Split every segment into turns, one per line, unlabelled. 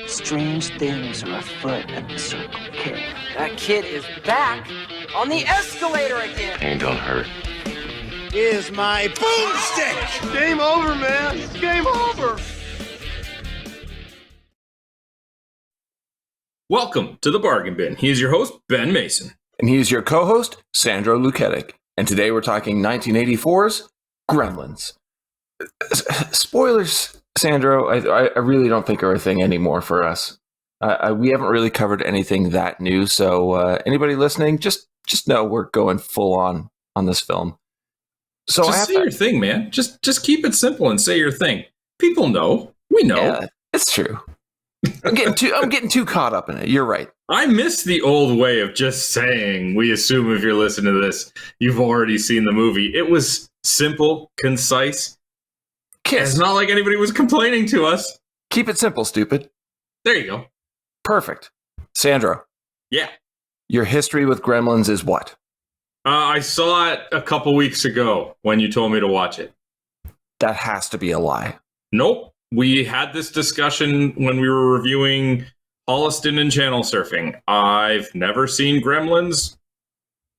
Strange things are afoot at the Circle K.
That kid is back on the escalator again.
Ain't gonna hurt.
Is my boomstick!
Game over, man. Game over.
Welcome to the Bargain Bin. He is your host, Ben Mason.
And he is your co-host, Sandro Luketic. And today we're talking 1984's Gremlins. Spoilers, Sandro, I really don't think are a thing anymore for us. We haven't really covered anything that new, so anybody listening, just know we're going full on this film. So
just say your thing, man. Just keep it simple and say your thing. People know. We know.
Yeah, it's true. I'm getting too caught up in it. You're right.
I miss the old way of just saying, we assume if you're listening to this, you've already seen the movie. It was simple, concise. It's not like anybody was complaining to us.
Keep it simple, stupid.
There you go.
Perfect. Sandro.
Yeah.
Your history with Gremlins is what?
I saw it a couple weeks ago when you told me to watch it.
That has to be a lie.
Nope. We had this discussion when we were reviewing Holliston and Channel Surfing. I've never seen Gremlins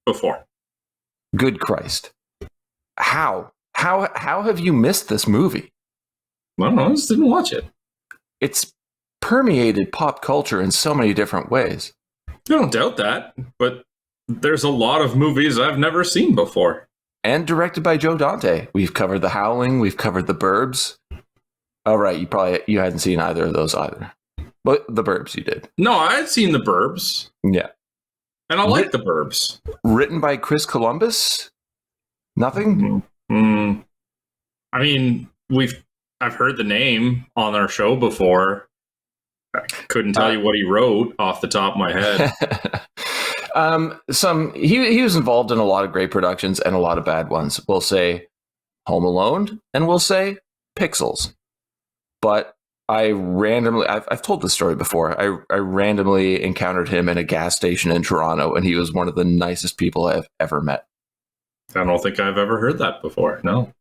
before.
Good Christ. How have you missed this movie?
I don't know. I just didn't watch it.
It's permeated pop culture in so many different ways.
I don't doubt that, but there's a lot of movies I've never seen before.
And directed by Joe Dante. We've covered The Howling. We've covered The Burbs. Oh, right. You hadn't seen either of those either. But The Burbs you did.
No, I had seen The Burbs.
Yeah.
And I like The Burbs.
Written by Chris Columbus? Nothing?
I mean, I've heard the name on our show before. I couldn't tell you what he wrote off the top of my head.
He was involved in a lot of great productions and a lot of bad ones. We'll say Home Alone and we'll say Pixels. But I've told this story before. I randomly encountered him in a gas station in Toronto, and he was one of the nicest people I've ever met.
I don't think I've ever heard that before. No.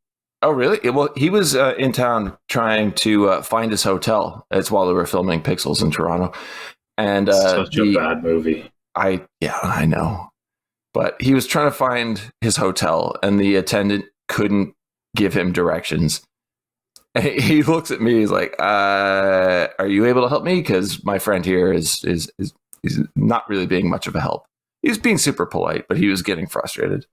Oh, really? Well, he was in town trying to find his hotel. It's while they were filming Pixels in Toronto. And
such a bad movie.
I know. But he was trying to find his hotel, and the attendant couldn't give him directions. He looks at me. He's like, "Are you able to help me? Because my friend here is not really being much of a help." He was being super polite, but he was getting frustrated.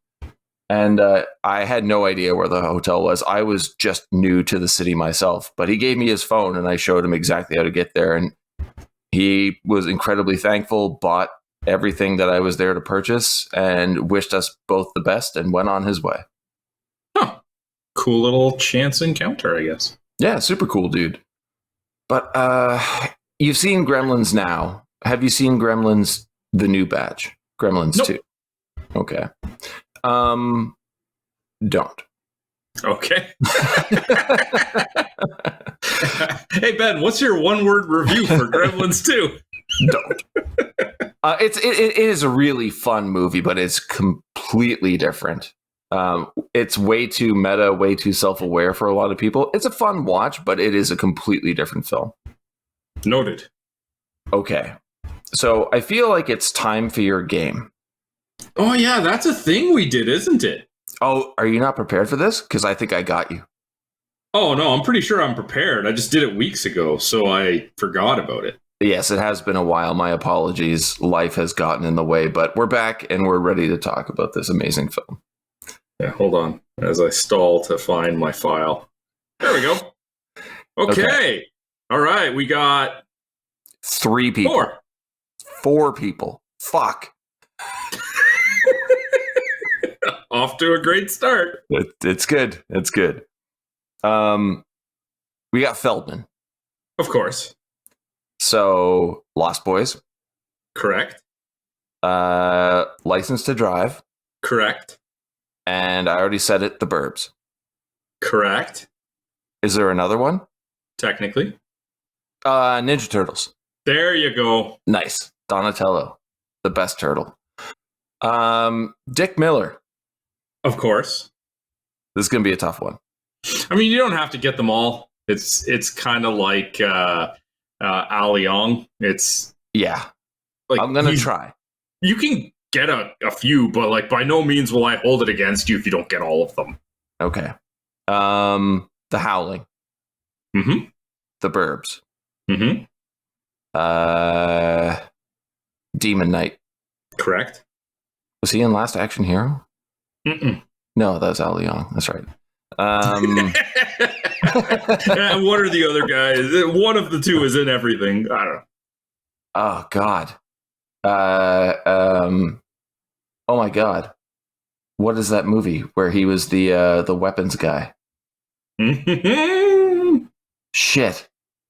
And I had no idea where the hotel was. I was just new to the city myself. But he gave me his phone, and I showed him exactly how to get there. And he was incredibly thankful, bought everything that I was there to purchase, and wished us both the best, and went on his way.
Huh. Cool little chance encounter, I guess.
Yeah, super cool, dude. But you've seen Gremlins now. Have you seen Gremlins, the new batch? Gremlins
Nope.
2. Okay. Don't.
Okay. Hey, Ben, what's your one-word review for Gremlins 2?
Don't. It is a really fun movie, but it's completely different. It's way too meta, way too self-aware for a lot of people. It's a fun watch, but it is a completely different film.
Noted.
Okay. So I feel like it's time for your game.
Oh, yeah, that's a thing we did, isn't it?
Oh, are you not prepared for this? Because I think I got you.
Oh, no, I'm pretty sure I'm prepared. I just did it weeks ago, so I forgot about it.
Yes, it has been a while. My apologies. Life has gotten in the way, but we're back and we're ready to talk about this amazing film.
Yeah, hold on as I stall to find my file. There we go. Okay. All right, we got
3 people. 4 people. Fuck.
Off to a great start.
It's good. It's good. We got Feldman.
Of course.
So, Lost Boys.
Correct.
License to Drive.
Correct.
And I already said it, The Burbs.
Correct.
Is there another one?
Technically.
Ninja Turtles.
There you go.
Nice. Donatello. The best turtle. Dick Miller.
Of course.
This is going to be a tough one.
I mean, you don't have to get them all. It's kind of like Ali Yong. It's
Yeah.
like
I'm going to try.
You can get a few, but like by no means will I hold it against you if you don't get all of them.
Okay. The Howling.
Mm-hmm.
The Burbs.
Mm-hmm.
Demon Knight.
Correct.
Was he in Last Action Hero?
Mm-mm.
No, that was Ali Yong. That's right.
And what are the other guys? One of the two is in everything. I don't know.
Oh God. Oh my God. What is that movie where he was the weapons guy? Shit.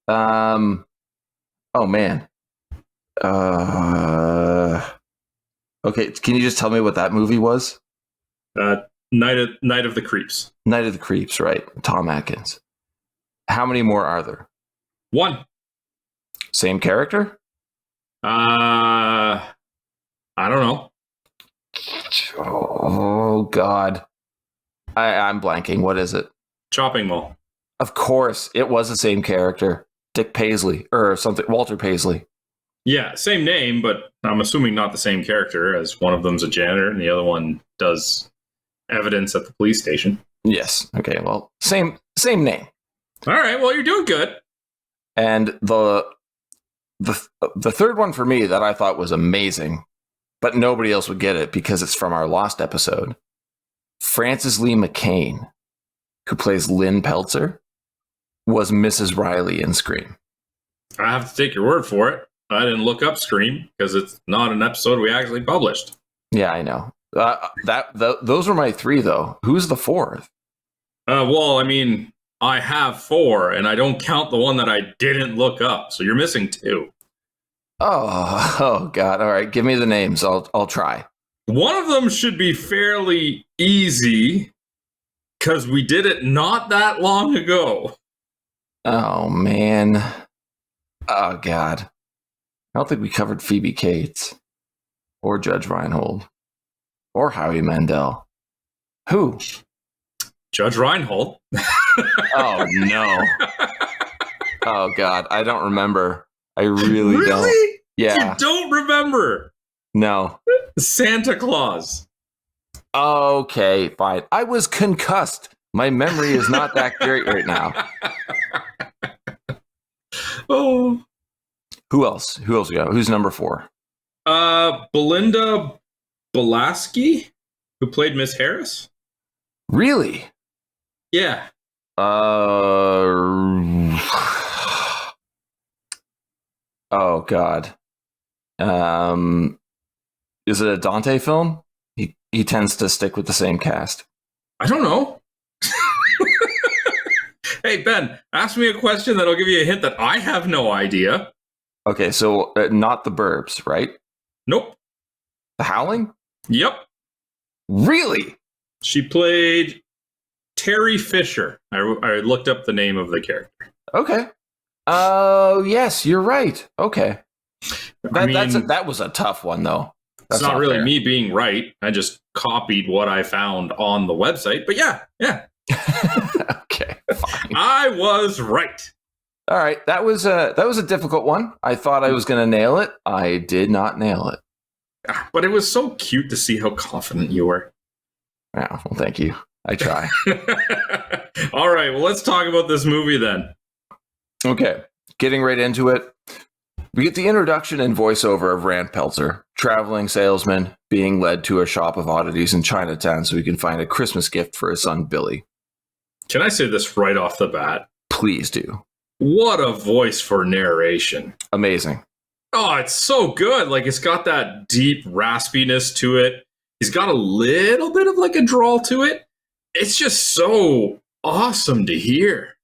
Oh man. Okay, can you just tell me what that movie was?
Night of the Creeps.
Night of the Creeps, right? Tom Atkins. How many more are there?
1.
Same character?
I don't know.
Oh God. I'm blanking. What is it?
Chopping Mall.
Of course, it was the same character. Dick Paisley or something. Walter Paisley.
Yeah, same name, but I'm assuming not the same character, as one of them's a janitor and the other one does evidence at the police station.
Yes. Okay. Well, same name.
All right. Well, you're doing good.
And the third one for me that I thought was amazing, but nobody else would get it because it's from our Lost episode. Frances Lee McCain, who plays Lynn Peltzer, was Mrs. Riley in Scream.
I have to take your word for it. I didn't look up Scream because it's not an episode we actually published.
Yeah, I know. Those were my 3, though. Who's the 4th?
Well, I mean, I have 4, and I don't count the one that I didn't look up. So you're missing 2.
Oh God! All right, give me the names. I'll try.
One of them should be fairly easy because we did it not that long ago.
Oh man! Oh God! I don't think we covered Phoebe Cates, or Judge Reinhold, or Howie Mandel. Who?
Judge Reinhold.
Oh no! Oh God! I don't remember. I really don't. Yeah.
You don't remember?
No.
Santa Claus.
Okay, fine. I was concussed. My memory is not that great right now.
Oh.
Who else? Who else we got? Who's number 4?
Belinda Belaski, who played Miss Harris.
Really?
Yeah.
Oh God. Is it a Dante film? He tends to stick with the same cast.
I don't know. Hey Ben, ask me a question that'll give you a hint that I have no idea.
Okay, so not the Burbs, right?
Nope.
The Howling?
Yep.
Really?
She played Terry Fisher. I looked up the name of the character.
Okay. Oh, yes, you're right. Okay. That was a tough one, though.
That's not really fair. Me being right. I just copied what I found on the website. But yeah.
Okay, fine.
I was right.
All right, that was a difficult one. I thought I was going to nail it. I did not nail it.
But it was so cute to see how confident you were.
Yeah, well, thank you. I try.
All right, well, let's talk about this movie then.
Okay, getting right into it. We get the introduction and voiceover of Rand Peltzer, traveling salesman, being led to a shop of oddities in Chinatown so he can find a Christmas gift for his son, Billy.
Can I say this right off the bat?
Please do.
What a voice for narration.
Amazing.
Oh, it's so good. Like, it's got that deep raspiness to it. He's got a little bit of like a drawl to it. It's just so awesome to hear.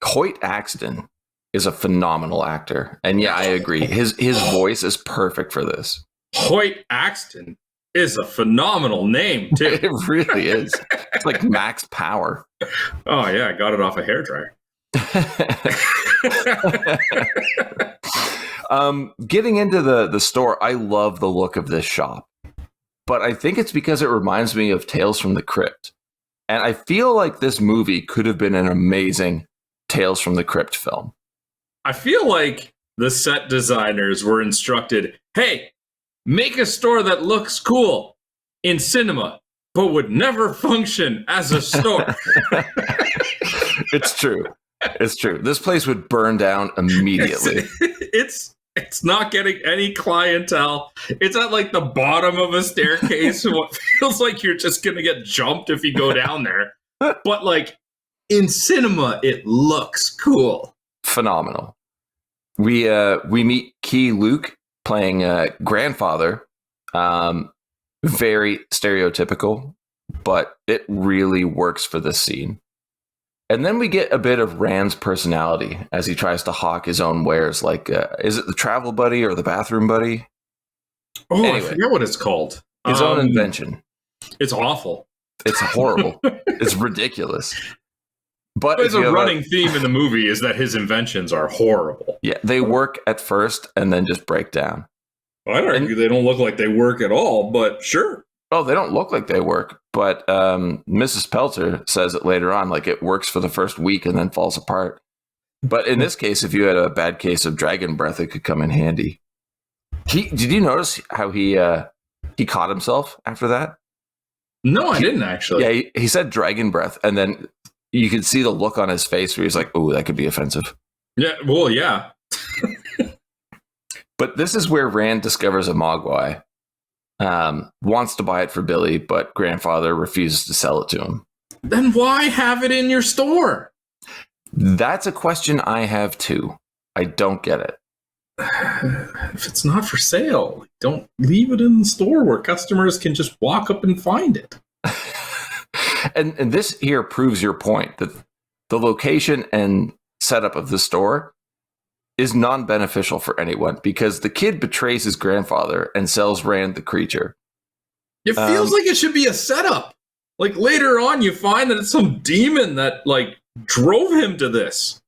Hoyt Axton is a phenomenal actor. And yeah, I agree. His voice is perfect for this.
Hoyt Axton is a phenomenal name, too.
It really is. It's like Max Power.
Oh, yeah. I got it off a hairdryer.
Getting into the store, I love the look of this shop. But I think it's because it reminds me of Tales from the Crypt. And I feel like this movie could have been an amazing Tales from the Crypt film.
I feel like the set designers were instructed, hey, make a store that looks cool in cinema, but would never function as a store.
It's true. It's true. This place would burn down immediately.
It's not getting any clientele. It's at like the bottom of a staircase. So it feels like you're just going to get jumped if you go down there. But like in cinema, it looks cool.
Phenomenal. We meet Key Luke playing grandfather. Very stereotypical, but it really works for this scene. And then we get a bit of Rand's personality as he tries to hawk his own wares. Like, is it the travel buddy or the bathroom buddy?
Oh,
anyway,
I forget what it's called.
His own invention.
It's awful.
It's horrible. It's ridiculous. But
it's a running theme in the movie is that his inventions are horrible.
Yeah, they work at first and then just break down.
I'd argue they don't look like they work at all, but sure.
Oh, they don't look like they work, but Mrs. Pelter says it later on, like it works for the first week and then falls apart. But in this case, if you had a bad case of dragon breath, it could come in handy. Did you notice how he caught himself after that?
No, I didn't actually.
Yeah, he said dragon breath, and then you could see the look on his face where he's like, "Oh, that could be offensive."
Yeah, well, yeah.
But this is where Rand discovers a Mogwai. Wants to buy it for Billy, but grandfather refuses to sell it to him.
Then why have it in your store?
That's a question I have too. I don't get it.
If it's not for sale, don't leave it in the store where customers can just walk up and find it.
and this here proves your point that the location and setup of the store is non-beneficial for anyone because the kid betrays his grandfather and sells Rand the creature.
It feels like it should be a setup. Like later on, you find that it's some demon that like drove him to this.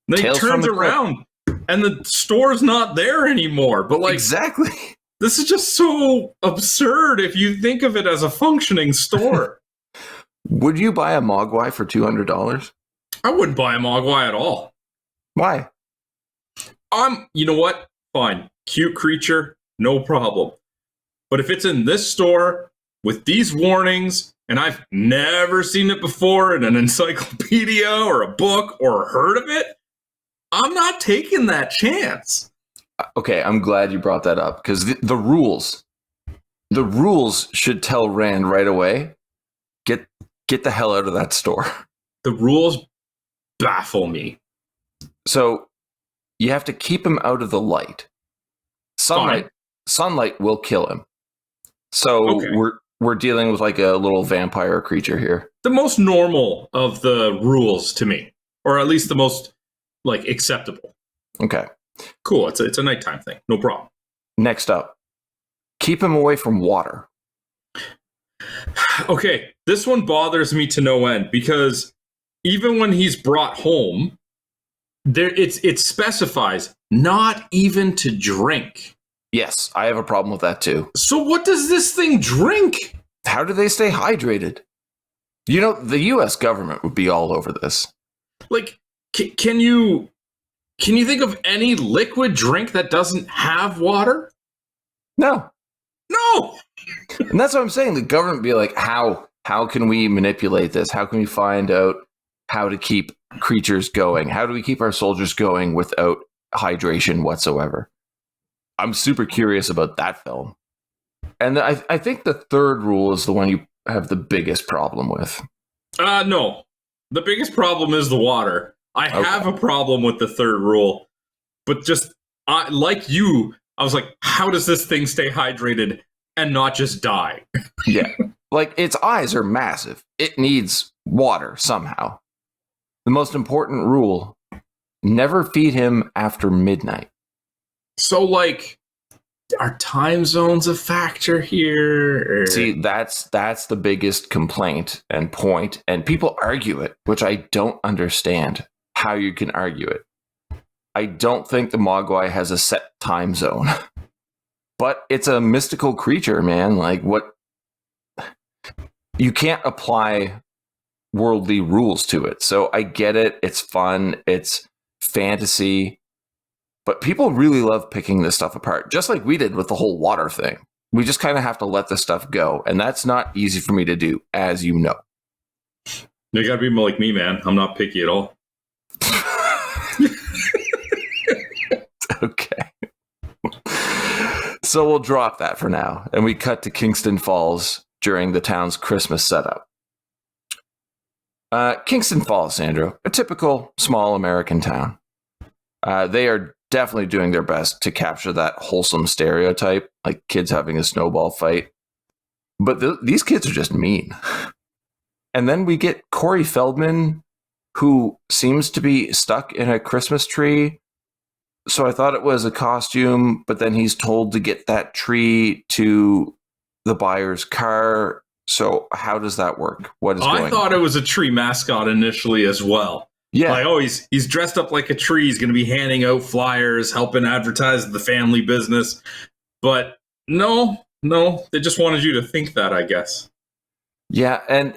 And then he turns around and the store's not there anymore. But like
exactly,
this is just so absurd if you think of it as a functioning store.
Would you buy a Mogwai for $200?
I wouldn't buy a Mogwai at all.
Why?
You know what? Fine. Cute creature, no problem. But if it's in this store with these warnings, and I've never seen it before in an encyclopedia or a book or heard of it, I'm not taking that chance.
Okay, I'm glad you brought that up because the rules should tell Rand right away, get the hell out of that store.
The rules baffle me.
So you have to keep him out of the light. Sunlight will kill him. So
okay.
we're dealing with like a little vampire creature here.
The most normal of the rules to me, or at least the most like acceptable.
Okay.
Cool. It's a nighttime thing. No problem.
Next up, keep him away from water.
Okay. This one bothers me to no end because even when he's brought home, it specifies not even to drink.
Yes, I have a problem with that too.
So what does this thing drink?
How do they stay hydrated? You know, the U.S. government would be all over this.
Like, can you think of any liquid drink that doesn't have water?
No.
And
that's what I'm saying. The government would be like, how can we manipulate this? How can we find out how to keep creatures going? How do we keep our soldiers going without hydration whatsoever? I'm super curious about that film. And I think the third rule is the one you have the biggest problem with.
No. The biggest problem is the water. I have a problem with the third rule. But just, like you, I was like, how does this thing stay hydrated and not just die?
Yeah. Like, its eyes are massive. It needs water somehow. The most important rule, never feed him after midnight.
So, like, are time zones a factor here? Or?
See, that's the biggest complaint and point, and people argue it, which I don't understand how you can argue it. I don't think the Mogwai has a set time zone, but it's a mystical creature, man. Like, what? You can't apply worldly rules to it. So I get it. It's fun. It's fantasy. But people really love picking this stuff apart, just like we did with the whole water thing. We just kind of have to let this stuff go. And that's not easy for me to do, as you know.
You gotta be more like me, man. I'm not picky at all.
Okay. So we'll drop that for now. And we cut to Kingston Falls during the town's Christmas setup. Kingston Falls, Sandro, a typical small American town. They are definitely doing their best to capture that wholesome stereotype, like kids having a snowball fight. But these kids are just mean. And then we get Corey Feldman, who seems to be stuck in a Christmas tree. So I thought it was a costume, but then he's told to get that tree to the buyer's car. So how does that work? What is going on?
I thought it was a tree mascot initially as well.
Yeah.
Like, oh, he's dressed up like a tree. He's going to be handing out flyers, helping advertise the family business. But no, they just wanted you to think that, I guess.
Yeah, and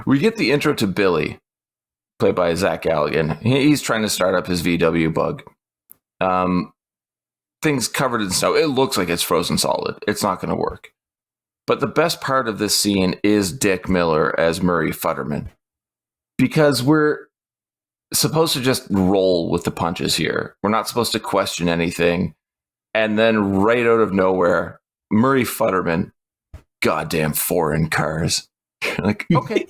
we get the intro to Billy, played by Zach Galligan. He's trying to start up his VW bug. Things covered in snow. It looks like it's frozen solid. It's not going to work. But the best part of this scene is Dick Miller as Murray Futterman. Because we're supposed to just roll with the punches here. We're not supposed to question anything. And then right out of nowhere, Murray Futterman, goddamn foreign cars. Like, okay.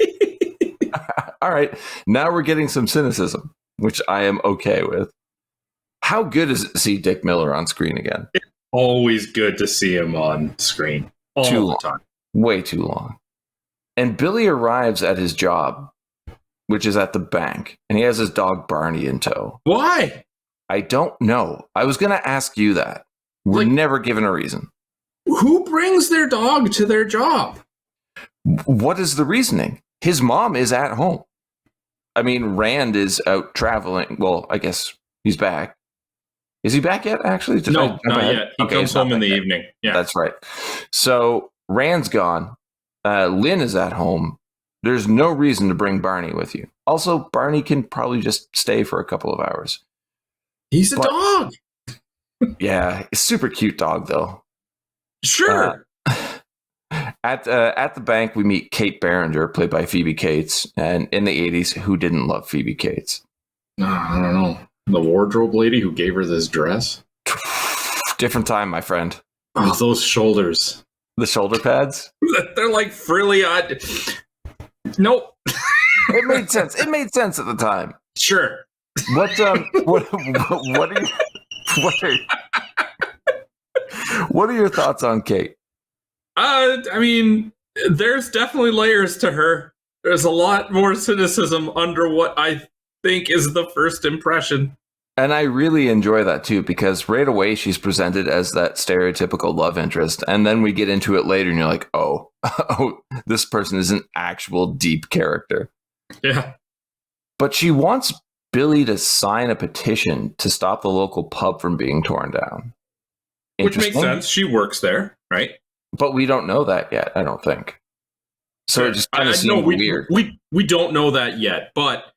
All right. Now we're getting some cynicism, which I am okay with. How good is it to see Dick Miller on screen again?
It's always good to see him on screen. All the time.
Way too long. And Billy arrives at his job, which is at the bank, and he has his dog Barney in tow.
Why?
I don't know. I was going to ask you that. We're never given a reason.
Who brings their dog to their job?
What is the reasoning? His mom is at home. I mean, Rand is out traveling. Well, I guess he's back. Is he back yet, actually?
No, not yet. He comes home in the evening. Yeah,
that's right. So Rand's gone. Lynn is at home. There's no reason to bring Barney with you. Also, Barney can probably just stay for a couple of hours.
He's a dog.
Yeah, a super cute dog, though.
Sure.
At the bank, we meet Kate Barringer, played by Phoebe Cates. And in the 80s, who didn't love Phoebe Cates?
I don't know. The wardrobe lady who gave her this dress?
Different time, my friend.
Oh, those shoulders.
The shoulder pads?
They're like frilly. Nope.
It made sense. It made sense at the time.
Sure.
What are your thoughts on Kate?
I mean, there's definitely layers to her. There's a lot more cynicism under what I think is the first impression.
And I really enjoy that too, because right away she's presented as that stereotypical love interest. And then we get into it later and you're like, oh, this person is an actual deep character.
Yeah.
But she wants Billy to sign a petition to stop the local pub from being torn down.
Which makes sense. She works there, right?
But we don't know that yet, I don't think. So it just kind of seems weird.
We don't know that yet, but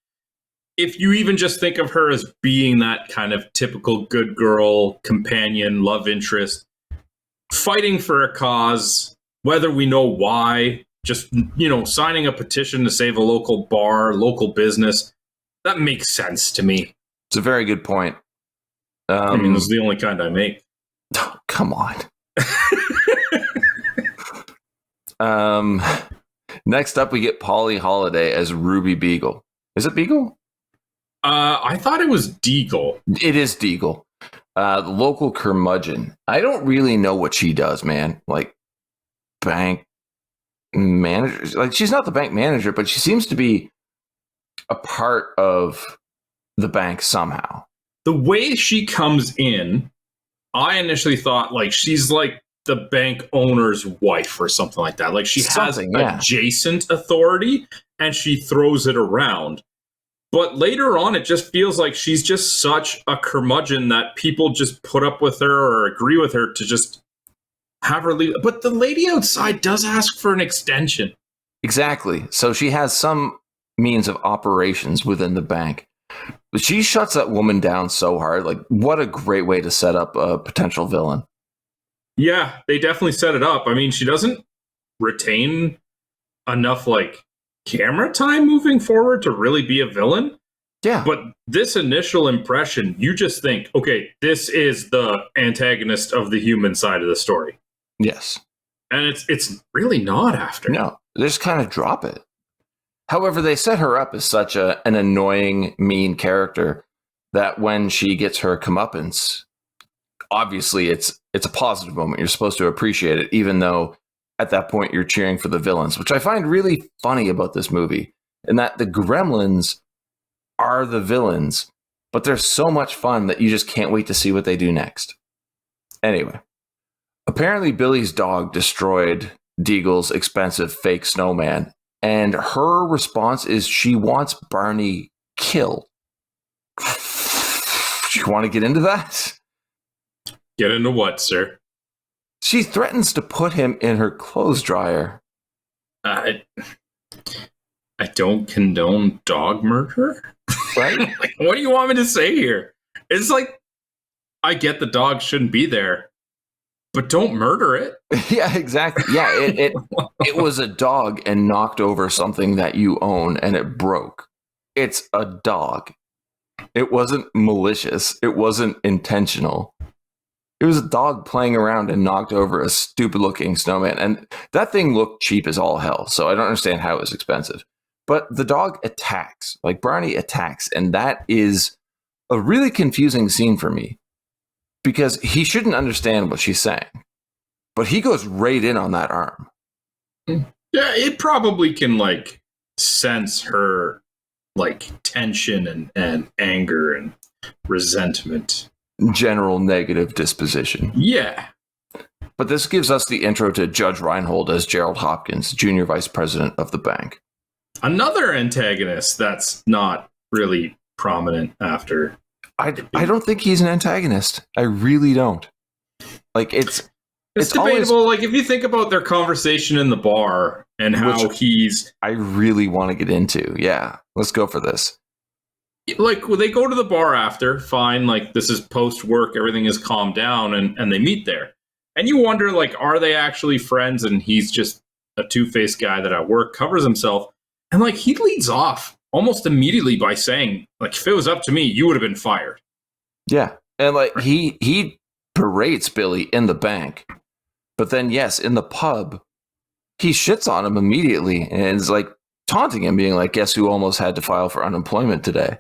if you even just think of her as being that kind of typical good girl, companion, love interest, fighting for a cause, whether we know why, just, signing a petition to save a local bar, local business, that makes sense to me.
It's a very good point.
I mean, this is the only kind I make.
Oh, come on. Next up, we get Polly Holiday as Ruby Beagle. Is it Beagle?
I thought it was Deagle.
It is Deagle. The local curmudgeon. I don't really know what she does, man. Like, bank manager. Like, she's not the bank manager, but she seems to be a part of the bank somehow.
The way she comes in, I initially thought, like, she's like the bank owner's wife or something like that. Like, she has adjacent authority, and she throws it around. But later on, it just feels like she's just such a curmudgeon that people just put up with her or agree with her to just have her leave. But the lady outside does ask for an extension.
Exactly. So she has some means of operations within the bank. She shuts that woman down so hard. Like, what a great way to set up a potential villain.
Yeah, they definitely set it up. I mean, she doesn't retain enough like camera time moving forward to really be a villain.
Yeah.
But this initial impression, you just think, okay, this is the antagonist of the human side of the story.
Yes.
And it's really not after.
No, they just kind of drop it. However, they set her up as such an annoying, mean character that when she gets her comeuppance, obviously it's a positive moment. You're supposed to appreciate it, even though at that point you're cheering for the villains, which I find really funny about this movie, in that the Gremlins are the villains, but they're so much fun that you just can't wait to see what they do next. Anyway, apparently Billy's dog destroyed Deagle's expensive fake snowman, and her response is she wants Barney killed. Do you want to get into that?
Get into what, sir?
She threatens to put him in her clothes dryer.
I don't condone dog murder.
Right?
Like, what do you want me to say here? It's like, I get the dog shouldn't be there, but don't murder it.
Yeah, exactly. Yeah, it was a dog and knocked over something that you own and it broke. It's a dog. It wasn't malicious. It wasn't intentional. It was a dog playing around and knocked over a stupid looking snowman. And that thing looked cheap as all hell. So I don't understand how it was expensive. But the dog attacks, like Barney attacks. And that is a really confusing scene for me because he shouldn't understand what she's saying. But he goes right in on that arm.
Yeah, it probably can like sense her like tension and anger and resentment.
General negative disposition.
Yeah.
But this gives us the intro to Judge Reinhold as Gerald Hopkins, junior vice president of the bank.
Another antagonist that's not really prominent after.
I don't think he's an antagonist. I really don't. Like it's
debatable.
Always,
like if you think about their conversation in the bar and how
I really want to get into. Yeah, let's go for this.
Like when they go to the bar after, fine, like this is post work, everything is calmed down and they meet there. And you wonder, like, are they actually friends? And he's just a two-faced guy that at work covers himself. And like he leads off almost immediately by saying, like, if it was up to me, you would have been fired.
Yeah. And like he berates Billy in the bank. But then yes, in the pub, he shits on him immediately and is like taunting him, being like, guess who almost had to file for unemployment today?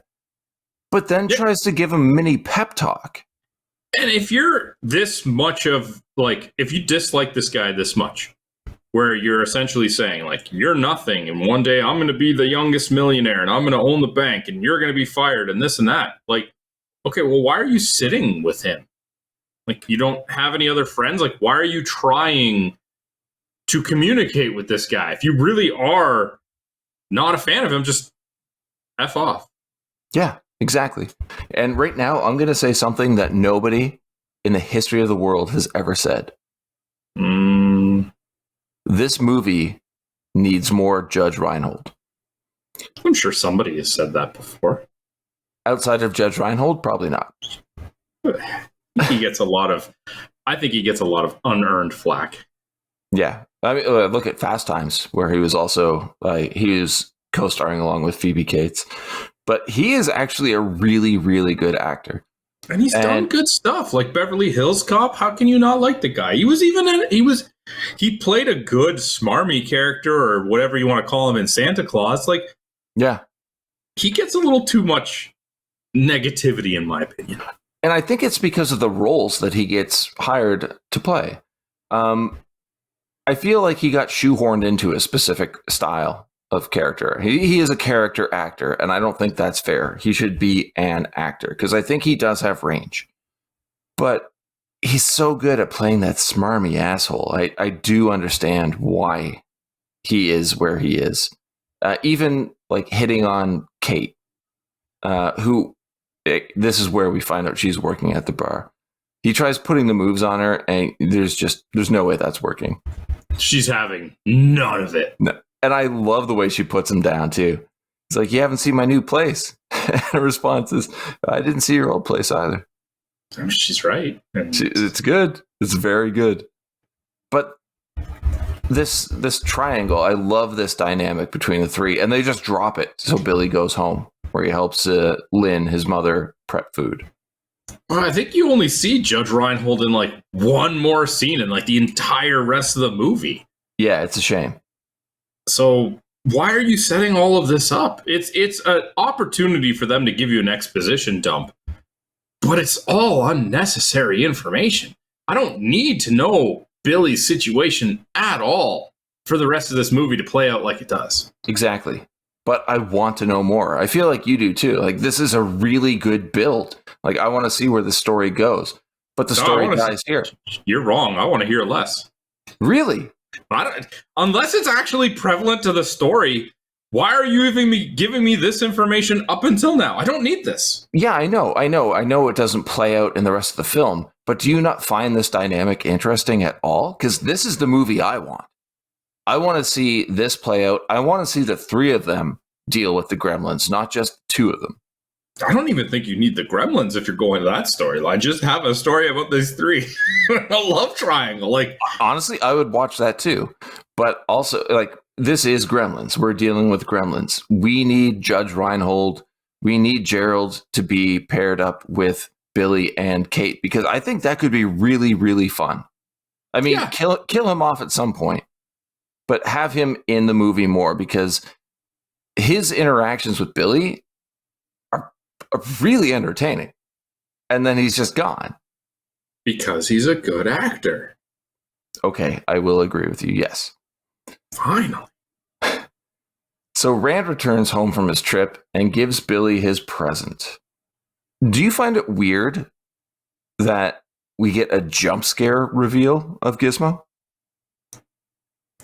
But then tries to give him a mini pep talk.
And if you're this much of, like, if you dislike this guy this much, where you're essentially saying, like, you're nothing, and one day I'm going to be the youngest millionaire, and I'm going to own the bank, and you're going to be fired, and this and that. Like, okay, well, why are you sitting with him? Like, you don't have any other friends? Like, why are you trying to communicate with this guy? If you really are not a fan of him, just F off.
Yeah. Exactly. And right now, I'm going to say something that nobody in the history of the world has ever said. This movie needs more Judge Reinhold.
I'm sure somebody has said that before.
Outside of Judge Reinhold, probably not.
He gets a lot of, I think he gets a lot of unearned flack.
Yeah. I mean, look at Fast Times, where he was also, he was co-starring along with Phoebe Cates. But he is actually a really, really good actor.
And he's done good stuff, like Beverly Hills Cop. How can you not like the guy? He played a good smarmy character or whatever you want to call him in Santa Claus. Like,
yeah,
he gets a little too much negativity, in my opinion.
And I think it's because of the roles that he gets hired to play. I feel like he got shoehorned into a specific style of character. He is a character actor, and I don't think that's fair. He should be an actor, because I think he does have range. But he's so good at playing that smarmy asshole. I do understand why he is where he is. Even like hitting on Kate, this is where we find out she's working at the bar. He tries putting the moves on her, and there's no way that's working.
She's having none of it.
No. And I love the way she puts him down, too. It's like, you haven't seen my new place. her response is, I didn't see your old place either.
She's right.
It's good. It's very good. But this triangle, I love this dynamic between the three, and they just drop it. So Billy goes home where he helps Lynn, his mother, prep food.
Well, I think you only see Judge Reinhold in like one more scene in like the entire rest of the movie.
Yeah, it's a shame.
So why are you setting all of this up? It's an opportunity for them to give you an exposition dump, but it's all unnecessary information. I don't need to know Billy's situation at all for the rest of this movie to play out like it does.
Exactly. But I want to know more. I feel like you do too. Like, this is a really good build. Like, I want to see where the story goes. But the story dies here.
You're wrong. I want to hear less.
Really?
Unless it's actually prevalent to the story, why are you even giving me this information up until now? I don't need this.
Yeah, I know it doesn't play out in the rest of the film. But do you not find this dynamic interesting at all? Because this is the movie I want. I want to see this play out. I want to see the three of them deal with the Gremlins, not just two of them.
I don't even think you need the Gremlins if you're going to that storyline. Just have a story about these three. A love triangle. Like,
honestly, I would watch that too. But also, like, this is Gremlins. We're dealing with Gremlins. We need Judge Reinhold. We need Gerald to be paired up with Billy and Kate, because I think that could be really, really fun. I mean, kill him off at some point, but have him in the movie more, because his interactions with Billy are really entertaining. And then he's just gone.
Because he's a good actor.
Okay, I will agree with you, yes.
Finally.
So Rand returns home from his trip and gives Billy his present. Do you find it weird that we get a jump scare reveal of Gizmo?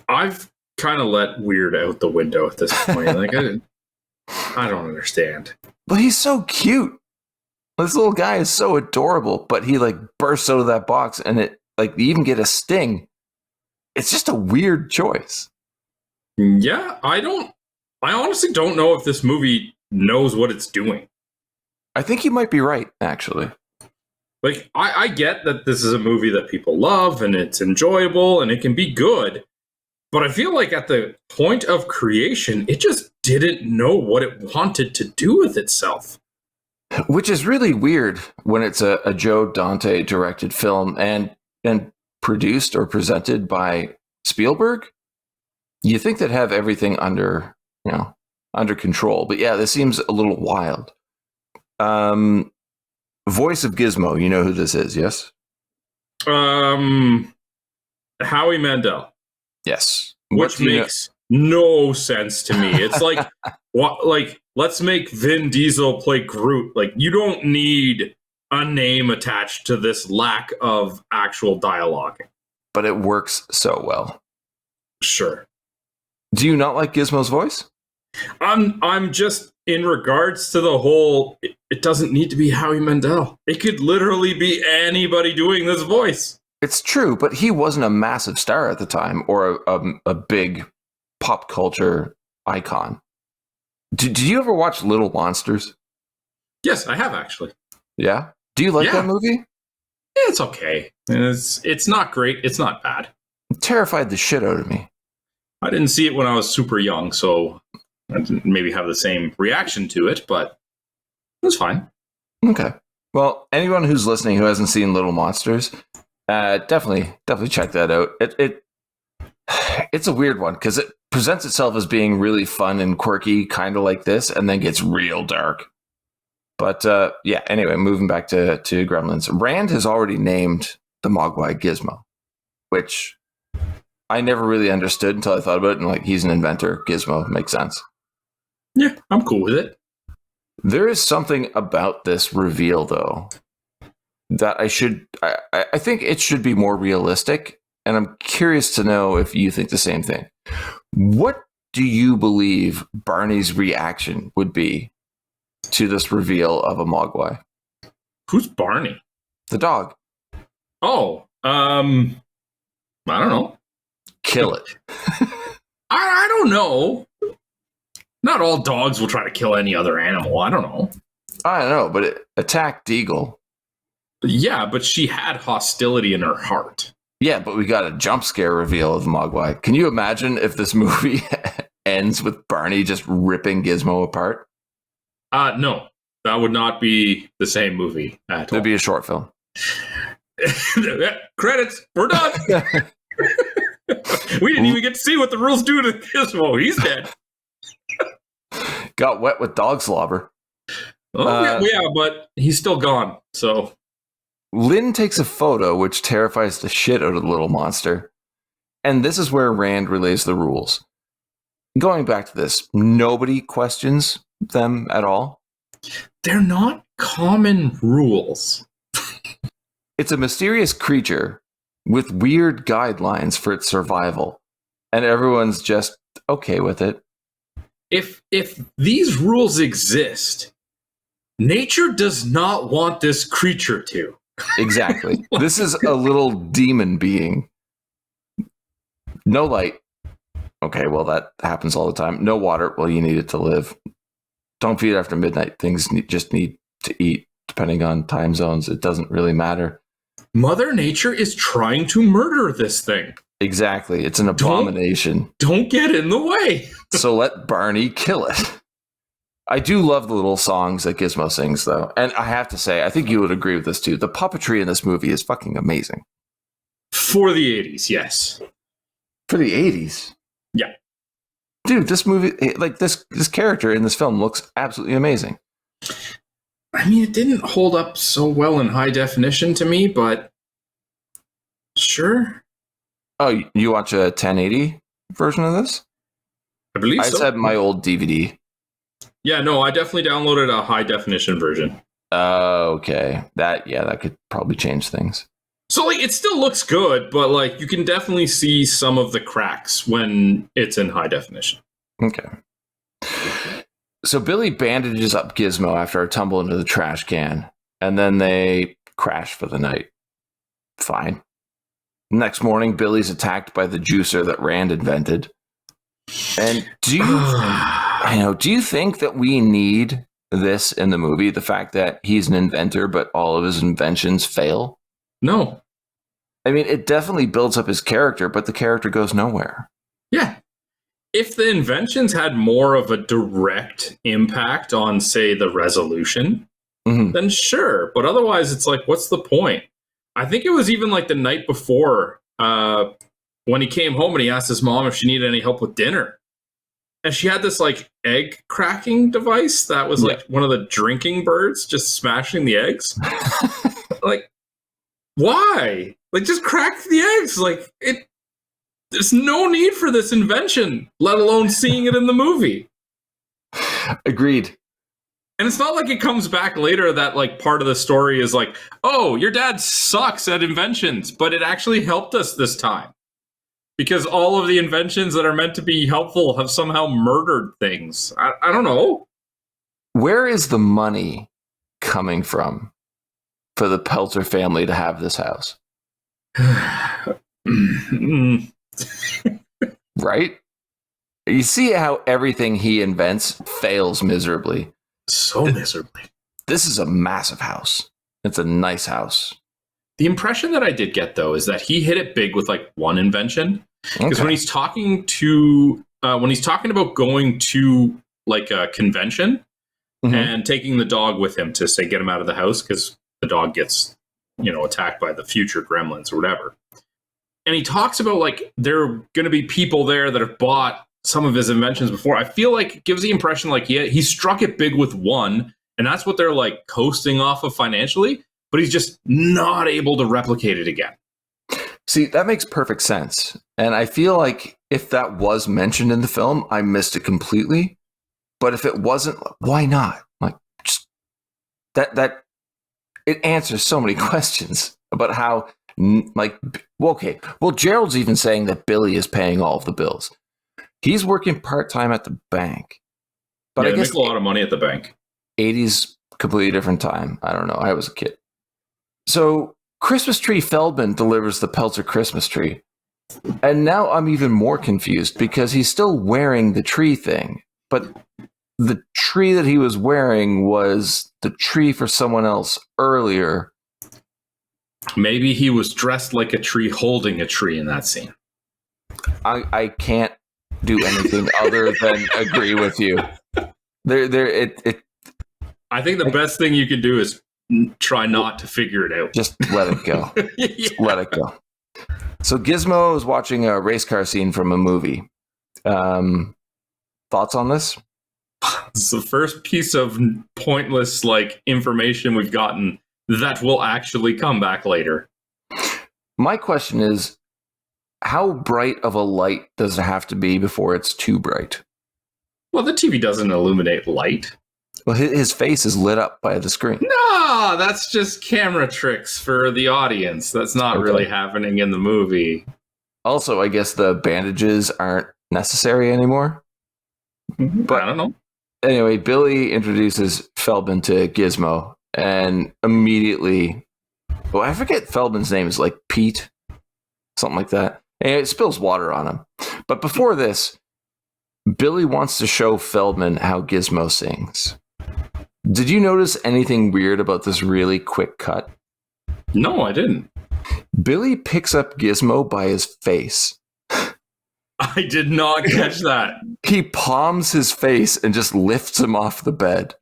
I've kind of let weird out the window at this point. Like, I don't understand.
But he's so cute. This little guy is so adorable, but he like bursts out of that box and it like you even get a sting. It's just a weird choice.
Yeah, I honestly don't know if this movie knows what it's doing.
I think you might be right, actually.
Like, I get that this is a movie that people love and it's enjoyable and it can be good. But I feel like at the point of creation, it just didn't know what it wanted to do with itself.
Which is really weird when it's a Joe Dante directed film and produced or presented by Spielberg. You think they'd have everything under control. But yeah, this seems a little wild. Voice of Gizmo, you know who this is, yes?
Howie Mandel.
Yes.
Which makes no sense to me. It's like, what? Like, let's make Vin Diesel play Groot. Like, you don't need a name attached to this lack of actual dialogue.
But it works so well.
Sure.
Do you not like Gizmo's voice?
I'm just, in regards to the whole, it doesn't need to be Howie Mandel. It could literally be anybody doing this voice.
It's true, but he wasn't a massive star at the time or a big pop culture icon. Did you ever watch Little Monsters?
Yes, I have actually.
Yeah? Do you like that movie?
Yeah, it's okay. It's not great. It's not bad.
It terrified the shit out of me.
I didn't see it when I was super young, so I didn't maybe have the same reaction to it, but it was fine.
Okay. Well, anyone who's listening who hasn't seen Little Monsters, definitely check that out. It's a weird one because it presents itself as being really fun and quirky, kind of like this, and then gets real dark. But yeah, anyway, moving back to Gremlins. Rand has already named the Mogwai Gizmo, which I never really understood until I thought about it. And like, he's an inventor. Gizmo makes sense.
Yeah, I'm cool with it.
There is something about this reveal, though, that I think it should be more realistic. And I'm curious to know if you think the same thing. What do you believe Barney's reaction would be to this reveal of a Mogwai?
Who's Barney?
The dog.
Oh, I don't know.
Kill it.
I don't know. Not all dogs will try to kill any other animal. I don't know.
I don't know, but it attacked Deagle.
Yeah, but she had hostility in her heart.
Yeah, but we got a jump scare reveal of Mogwai. Can you imagine if this movie ends with Barney just ripping Gizmo apart?
No, that would not be the same movie at all.
It'd be a short film.
Credits. We're done. We didn't even get to see what the rules do to Gizmo. He's dead.
Got wet with dog slobber.
Oh, yeah, but he's still gone. So
Lynn takes a photo, which terrifies the shit out of the little monster. And this is where Rand relays the rules. Going back to this, nobody questions them at all.
They're not common rules.
It's a mysterious creature with weird guidelines for its survival. And everyone's just okay with it.
If these rules exist, nature does not want this creature to.
Exactly. This is a little demon being. No light. Okay, well, that happens all the time. No water. Well, you need it to live. Don't feed after midnight. Things just need to eat, depending on time zones. It doesn't really matter.
Mother Nature is trying to murder this thing.
Exactly. It's an abomination.
Don't get in the way.
So let Barney kill it. I do love the little songs that Gizmo sings, though. And I have to say, I think you would agree with this, too. The puppetry in this movie is fucking amazing.
For the 80s, yes.
For the 80s?
Yeah.
Dude, this movie, like this character in this film looks absolutely amazing.
I mean, it didn't hold up so well in high definition to me, but sure.
Oh, you watch a 1080 version of this?
I believe so.
I said my old DVD.
Yeah, no, I definitely downloaded a high definition version.
Okay. That could probably change things.
So, like, it still looks good, but, like, you can definitely see some of the cracks when it's in high definition.
Okay. So Billy bandages up Gizmo after a tumble into the trash can, and then they crash for the night. Fine. Next morning, Billy's attacked by the juicer that Rand invented. And do you think that we need this in the movie? The fact that he's an inventor, but all of his inventions fail?
No.
I mean, it definitely builds up his character, but the character goes nowhere.
Yeah. If the inventions had more of a direct impact on, say, the resolution, then sure. But otherwise, it's like, what's the point? I think it was even like the night before when he came home and he asked his mom if she needed any help with dinner. And she had this like egg cracking device that was like one of the drinking birds just smashing the eggs. Like, why? Like, just crack the eggs. Like, there's no need for this invention, let alone seeing it in the movie.
Agreed.
And it's not like it comes back later that like part of the story is like, oh, your dad sucks at inventions, but it actually helped us this time. Because all of the inventions that are meant to be helpful have somehow murdered things. I don't know.
Where is the money coming from for the Pelter family to have this house? Right? You see how everything he invents fails miserably.
So miserably.
This is a massive house. It's a nice house.
The impression that I did get, though, is that he hit it big with like one invention. Because when he's talking about going to like a convention and taking the dog with him to say get him out of the house because the dog gets, attacked by the future gremlins or whatever. And he talks about like there are going to be people there that have bought some of his inventions before. I feel like it gives the impression like he struck it big with one, and that's what they're like coasting off of financially. But he's just not able to replicate it again.
See, that makes perfect sense. And I feel like if that was mentioned in the film, I missed it completely. But if it wasn't, why not? Like, just that it answers so many questions about how, Gerald's even saying that Billy is paying all of the bills. He's working part-time at the bank. But
I
guess
make a lot of money at the bank.
80s, completely different time. I don't know. I was a kid. So Christmas Tree Feldman delivers the Pelter Christmas tree. And now I'm even more confused because he's still wearing the tree thing. but the tree that he was wearing was the tree for someone else earlier.
Maybe he was dressed like a tree holding a tree in that scene.
I can't do anything other than agree with you.
I think the best thing you can do is try not to figure it out.
Just let it go. Just let it go. So Gizmo is watching a race car scene from a movie. Thoughts on this?
It's the first piece of pointless information we've gotten that will actually come back later.
My question is, how bright of a light does it have to be before it's too bright?
Well, the TV doesn't illuminate light.
Well, his face is lit up by the screen.
No, that's just camera tricks for the audience. That's not really happening in the movie.
Also, I guess the bandages aren't necessary anymore.
But I don't know.
Anyway, Billy introduces Feldman to Gizmo, and immediately, I forget Feldman's name is Pete, something like that. And it spills water on him. But before this, Billy wants to show Feldman how Gizmo sings. Did you notice anything weird about this really quick cut?
No, I didn't.
Billy picks up Gizmo by his face.
I did not catch that.
He palms his face and just lifts him off the bed.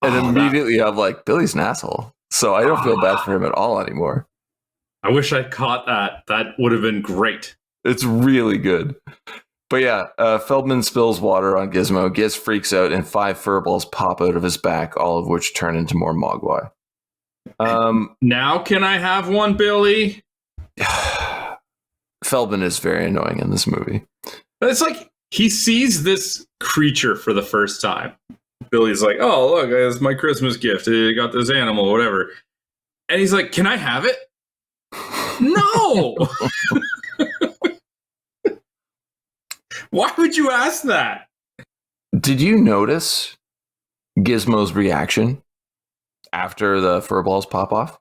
And immediately I'm like, Billy's an asshole. So I don't feel bad for him at all anymore.
I wish I caught that. That would have been great.
It's really good. But yeah, Feldman spills water on Gizmo. Giz freaks out and 5 furballs pop out of his back, all of which turn into more Mogwai.
Now can I have one, Billy?
Feldman is very annoying in this movie.
It's like he sees this creature for the first time. Billy's like, oh, look, it's my Christmas gift. I got this animal, whatever. And he's like, can I have it? No! Why would you ask that?
Did you notice Gizmo's reaction after the furballs pop off?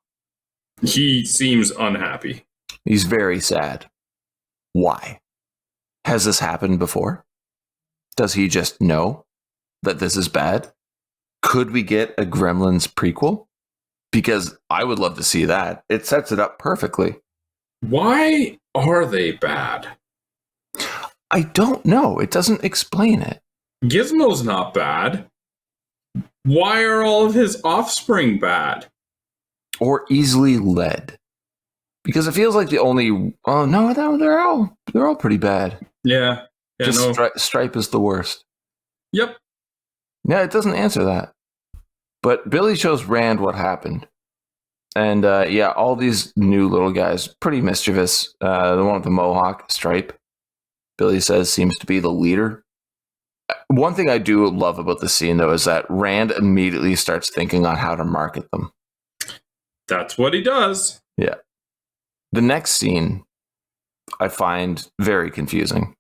He seems unhappy.
He's very sad. Why? Has this happened before? Does he just know that this is bad? Could we get a Gremlins prequel? Because I would love to see that. It sets it up perfectly.
Why are they bad?
I don't know. It doesn't explain it.
Gizmo's not bad. Why are all of his offspring bad?
Or easily led? Because it feels like the only... Oh, no, they're all pretty bad.
Yeah.
Just Stripe is the worst.
Yep.
Yeah, it doesn't answer that. But Billy shows Rand what happened. And all these new little guys, pretty mischievous. The one with the mohawk, Stripe, Billy says seems to be the leader. One thing I do love about the scene, though, is that Rand immediately starts thinking on how to market them.
That's what he does.
Yeah. The next scene I find very confusing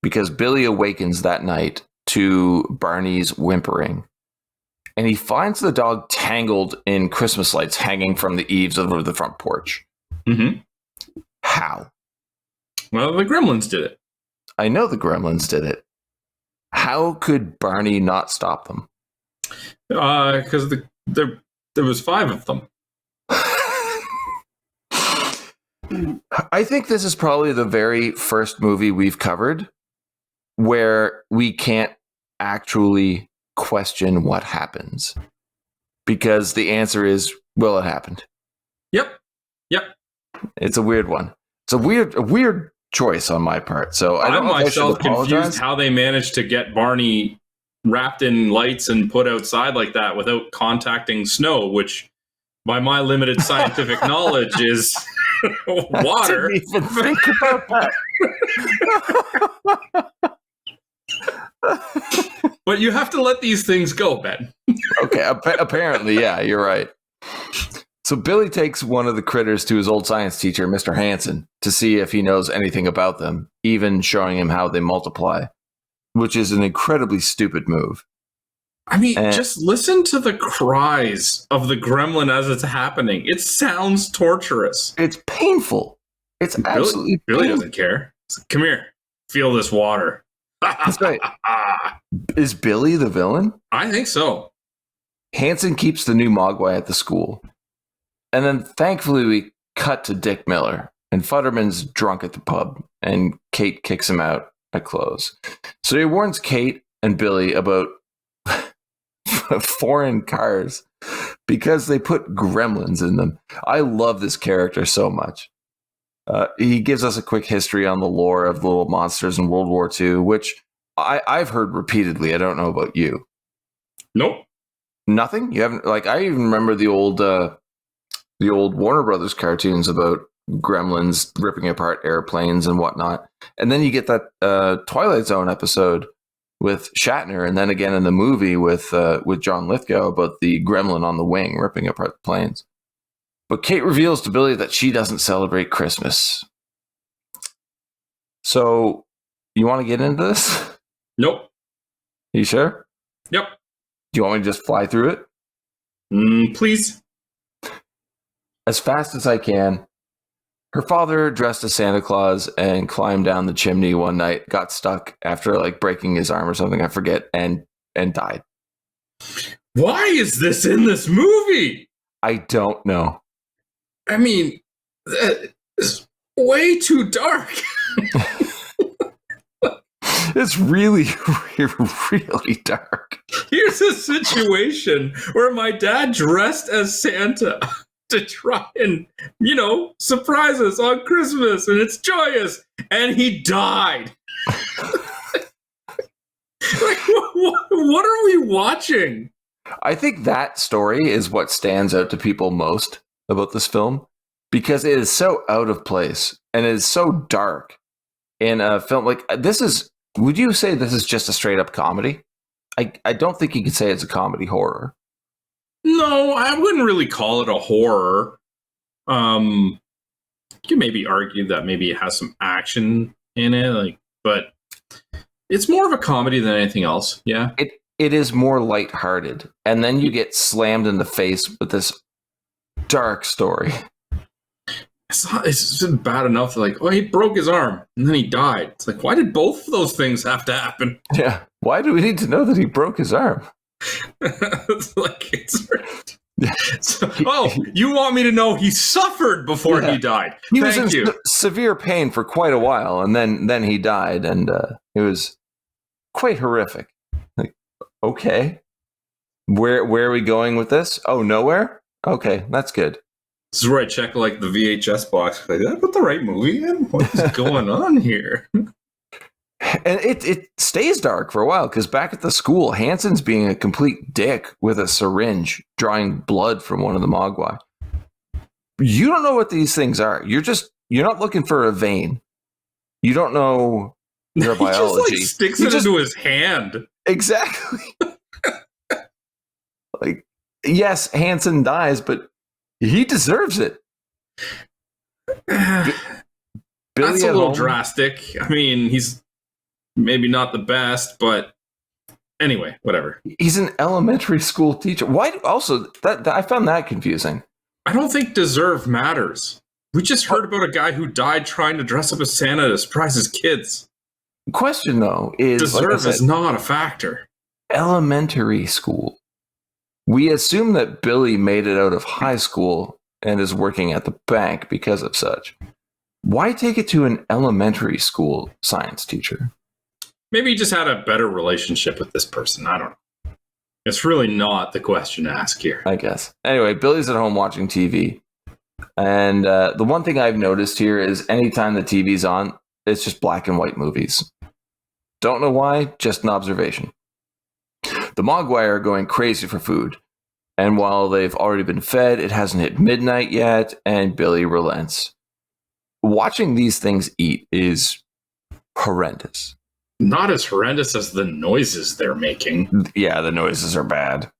because Billy awakens that night to Barney's whimpering, and he finds the dog tangled in Christmas lights hanging from the eaves of the front porch.
Mm-hmm.
How?
Well, the Gremlins did it.
I know the Gremlins did it. How could Barney not stop them?
Because there was 5 of them.
I think this is probably the very first movie we've covered where we can't actually question what happens. Because the answer is, well, it happened.
Yep.
It's a weird one. It's a weird choice on my part. So
I'm myself confused how they managed to get Barney wrapped in lights and put outside like that without contacting snow, which by my limited scientific knowledge is water.
I didn't even think about that.
But you have to let these things go, Ben.
Okay, apparently, yeah, you're right. So Billy takes one of the critters to his old science teacher, Mr. Hansen, to see if he knows anything about them, even showing him how they multiply, which is an incredibly stupid move.
I mean, just listen to the cries of the gremlin as it's happening. It sounds torturous.
It's painful. It's absolutely
Billy
painful.
doesn't care. Come here. Feel this water.
That's right. Is Billy the villain?
I think so.
Hanson keeps the new Mogwai at the school. And then thankfully we cut to Dick Miller. And Futterman's drunk at the pub. And Kate kicks him out at close. So he warns Kate and Billy about foreign cars because they put gremlins in them. I love this character so much. He gives us a quick history on the lore of little monsters in World War II, which I've heard repeatedly. I don't know about you.
Nope.
Nothing? You haven't? Like, I even remember the old Warner Brothers cartoons about gremlins ripping apart airplanes and whatnot. And then you get that Twilight Zone episode with Shatner, and then again in the movie with John Lithgow about the gremlin on the wing ripping apart the planes. But Kate reveals to Billy that she doesn't celebrate Christmas. So, you want to get into this?
Nope.
You sure?
Yep.
Do you want me to just fly through it?
Please.
As fast as I can. Her father dressed as Santa Claus and climbed down the chimney one night, got stuck after like breaking his arm or something, I forget, and died.
Why is this in this movie?
I don't know.
I mean, it's way too dark.
It's really, really dark.
Here's a situation where my dad dressed as Santa to try and, surprise us on Christmas, and it's joyous, and he died. Like, what are we watching?
I think that story is what stands out to people most about this film, because it is so out of place and it is so dark in a film like this. Would you say this is just a straight up comedy? I don't think you could say it's a comedy horror.
No, I wouldn't really call it a horror. You can maybe argue that maybe it has some action in it, but it's more of a comedy than anything else. Yeah.
It is more lighthearted. And then you get slammed in the face with this dark story.
It's bad enough. Like, he broke his arm and then he died. It's like, why did both of those things have to happen?
Yeah. Why do we need to know that he broke his arm?
You want me to know he suffered before he died?
He was in severe pain for quite a while, and then he died, and it was quite horrific. Like, okay, where are we going with this? Oh, nowhere. Okay, that's good.
This is where I check the VHS box. Like, did I put the right movie in? What is going on here?
And it stays dark for a while, because back at the school, Hanson's being a complete dick with a syringe, drawing blood from one of the Mogwai. You don't know what these things are. You're not looking for a vein. You don't know their biology.
He just sticks it into his hand.
Exactly. Yes, Hanson dies, but he deserves it.
That's a little drastic. I mean, he's maybe not the best, but anyway, whatever.
He's an elementary school teacher. Why? Also, that I found that confusing.
I don't think deserve matters. We just heard about a guy who died trying to dress up as Santa to surprise his kids.
The question, though, is
deserve is not a factor.
Elementary school. We assume that Billy made it out of high school and is working at the bank because of such. Why take it to an elementary school science teacher?
Maybe he just had a better relationship with this person. I don't know. It's really not the question to ask here,
I guess. Anyway, Billy's at home watching TV. And the one thing I've noticed here is anytime the TV's on, it's just black and white movies. Don't know why, just an observation. The Mogwai are going crazy for food. And while they've already been fed, it hasn't hit midnight yet, and Billy relents. Watching these things eat is horrendous.
Not as horrendous as the noises they're making.
Yeah, the noises are bad.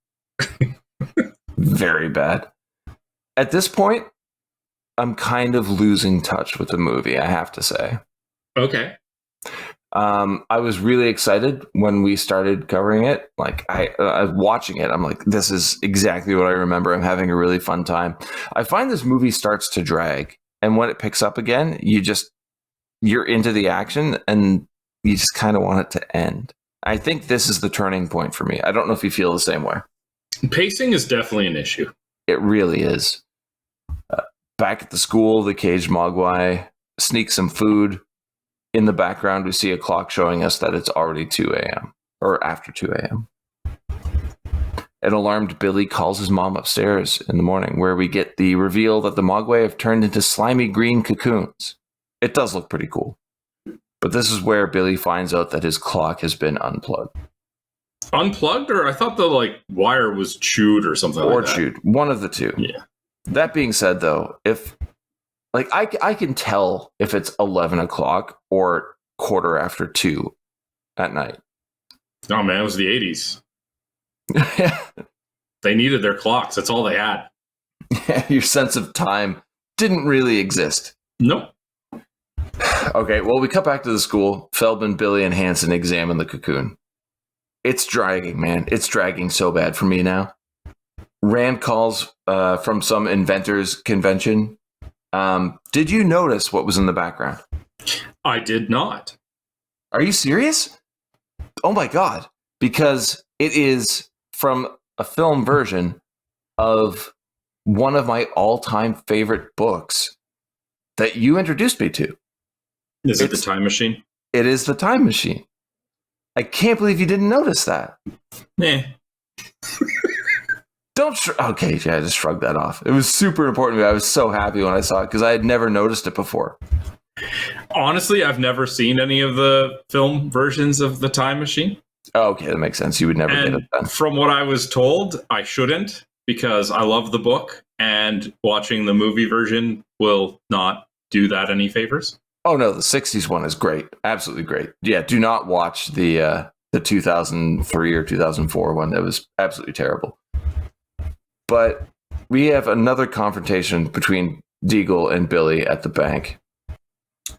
Very bad. At this point, I'm kind of losing touch with the movie, I have to say.
Okay.
I was really excited when we started covering it. Like, I was watching it. I'm like, this is exactly what I remember. I'm having a really fun time. I find this movie starts to drag. And when it picks up again, you're into the action. And you just kind of want it to end. I think this is the turning point for me. I don't know if you feel the same way.
Pacing is definitely an issue.
It really is. Back at the school, the caged Mogwai sneaks some food. In the background, we see a clock showing us that it's already 2 a.m. or after 2 a.m. An alarmed Billy calls his mom upstairs in the morning, where we get the reveal that the Mogwai have turned into slimy green cocoons. It does look pretty cool. But this is where Billy finds out that his clock has been unplugged.
Unplugged, or I thought the wire was chewed or something
Or
like that.
chewed. One of the two.
Yeah.
That being said, though, if I can tell if it's 11 o'clock or 2:15 at night.
Oh man, it was the 80s. They needed their clocks. That's all they had.
Your sense of time didn't really exist.
Nope.
Okay, well, we cut back to the school. Feldman, Billy, and Hanson examine the cocoon. It's dragging, man. It's dragging so bad for me now. Rand calls from some inventors convention. Did you notice what was in the background?
I did not.
Are you serious? Oh my God. Because it is from a film version of one of my all-time favorite books that you introduced me to.
Is it the Time Machine?
It is the Time Machine. I can't believe you didn't notice that. Okay, yeah, I just shrugged that off. It was super important to me. I was so happy when I saw it because I had never noticed it before.
Honestly, I've never seen any of the film versions of the Time Machine.
Oh, okay, that makes sense. You would never get it then.
From what I was told, I shouldn't because I love the book and watching the movie version will not do that any favors.
Oh no, the 60s one is great. Absolutely great. Yeah, do not watch the 2003 or 2004 one. That was absolutely terrible. But we have another confrontation between Deagle and Billy at the bank.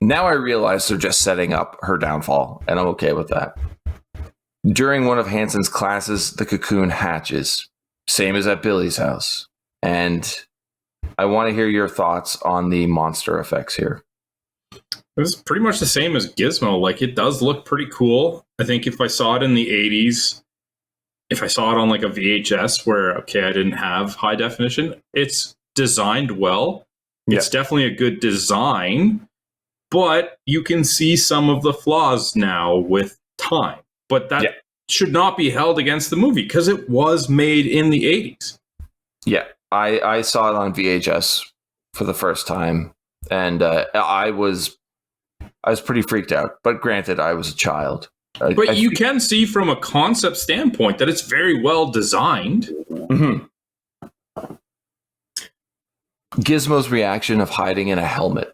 Now I realize they're just setting up her downfall, and I'm okay with that. During one of Hanson's classes, the cocoon hatches, same as at Billy's house. And I want to hear your thoughts on the monster effects here.
It was pretty much the same as Gizmo. It does look pretty cool. I think if I saw it in the 80s, if I saw it on a VHS where, I didn't have high definition, it's designed well. Yeah. It's definitely a good design, but you can see some of the flaws now with time. But that should not be held against the movie because it was made in the 80s. Yeah,
I saw it on VHS for the first time, and I was pretty freaked out. But granted, I was a child.
But you can see from a concept standpoint that it's very well designed.
Mm-hmm. Gizmo's reaction of hiding in a helmet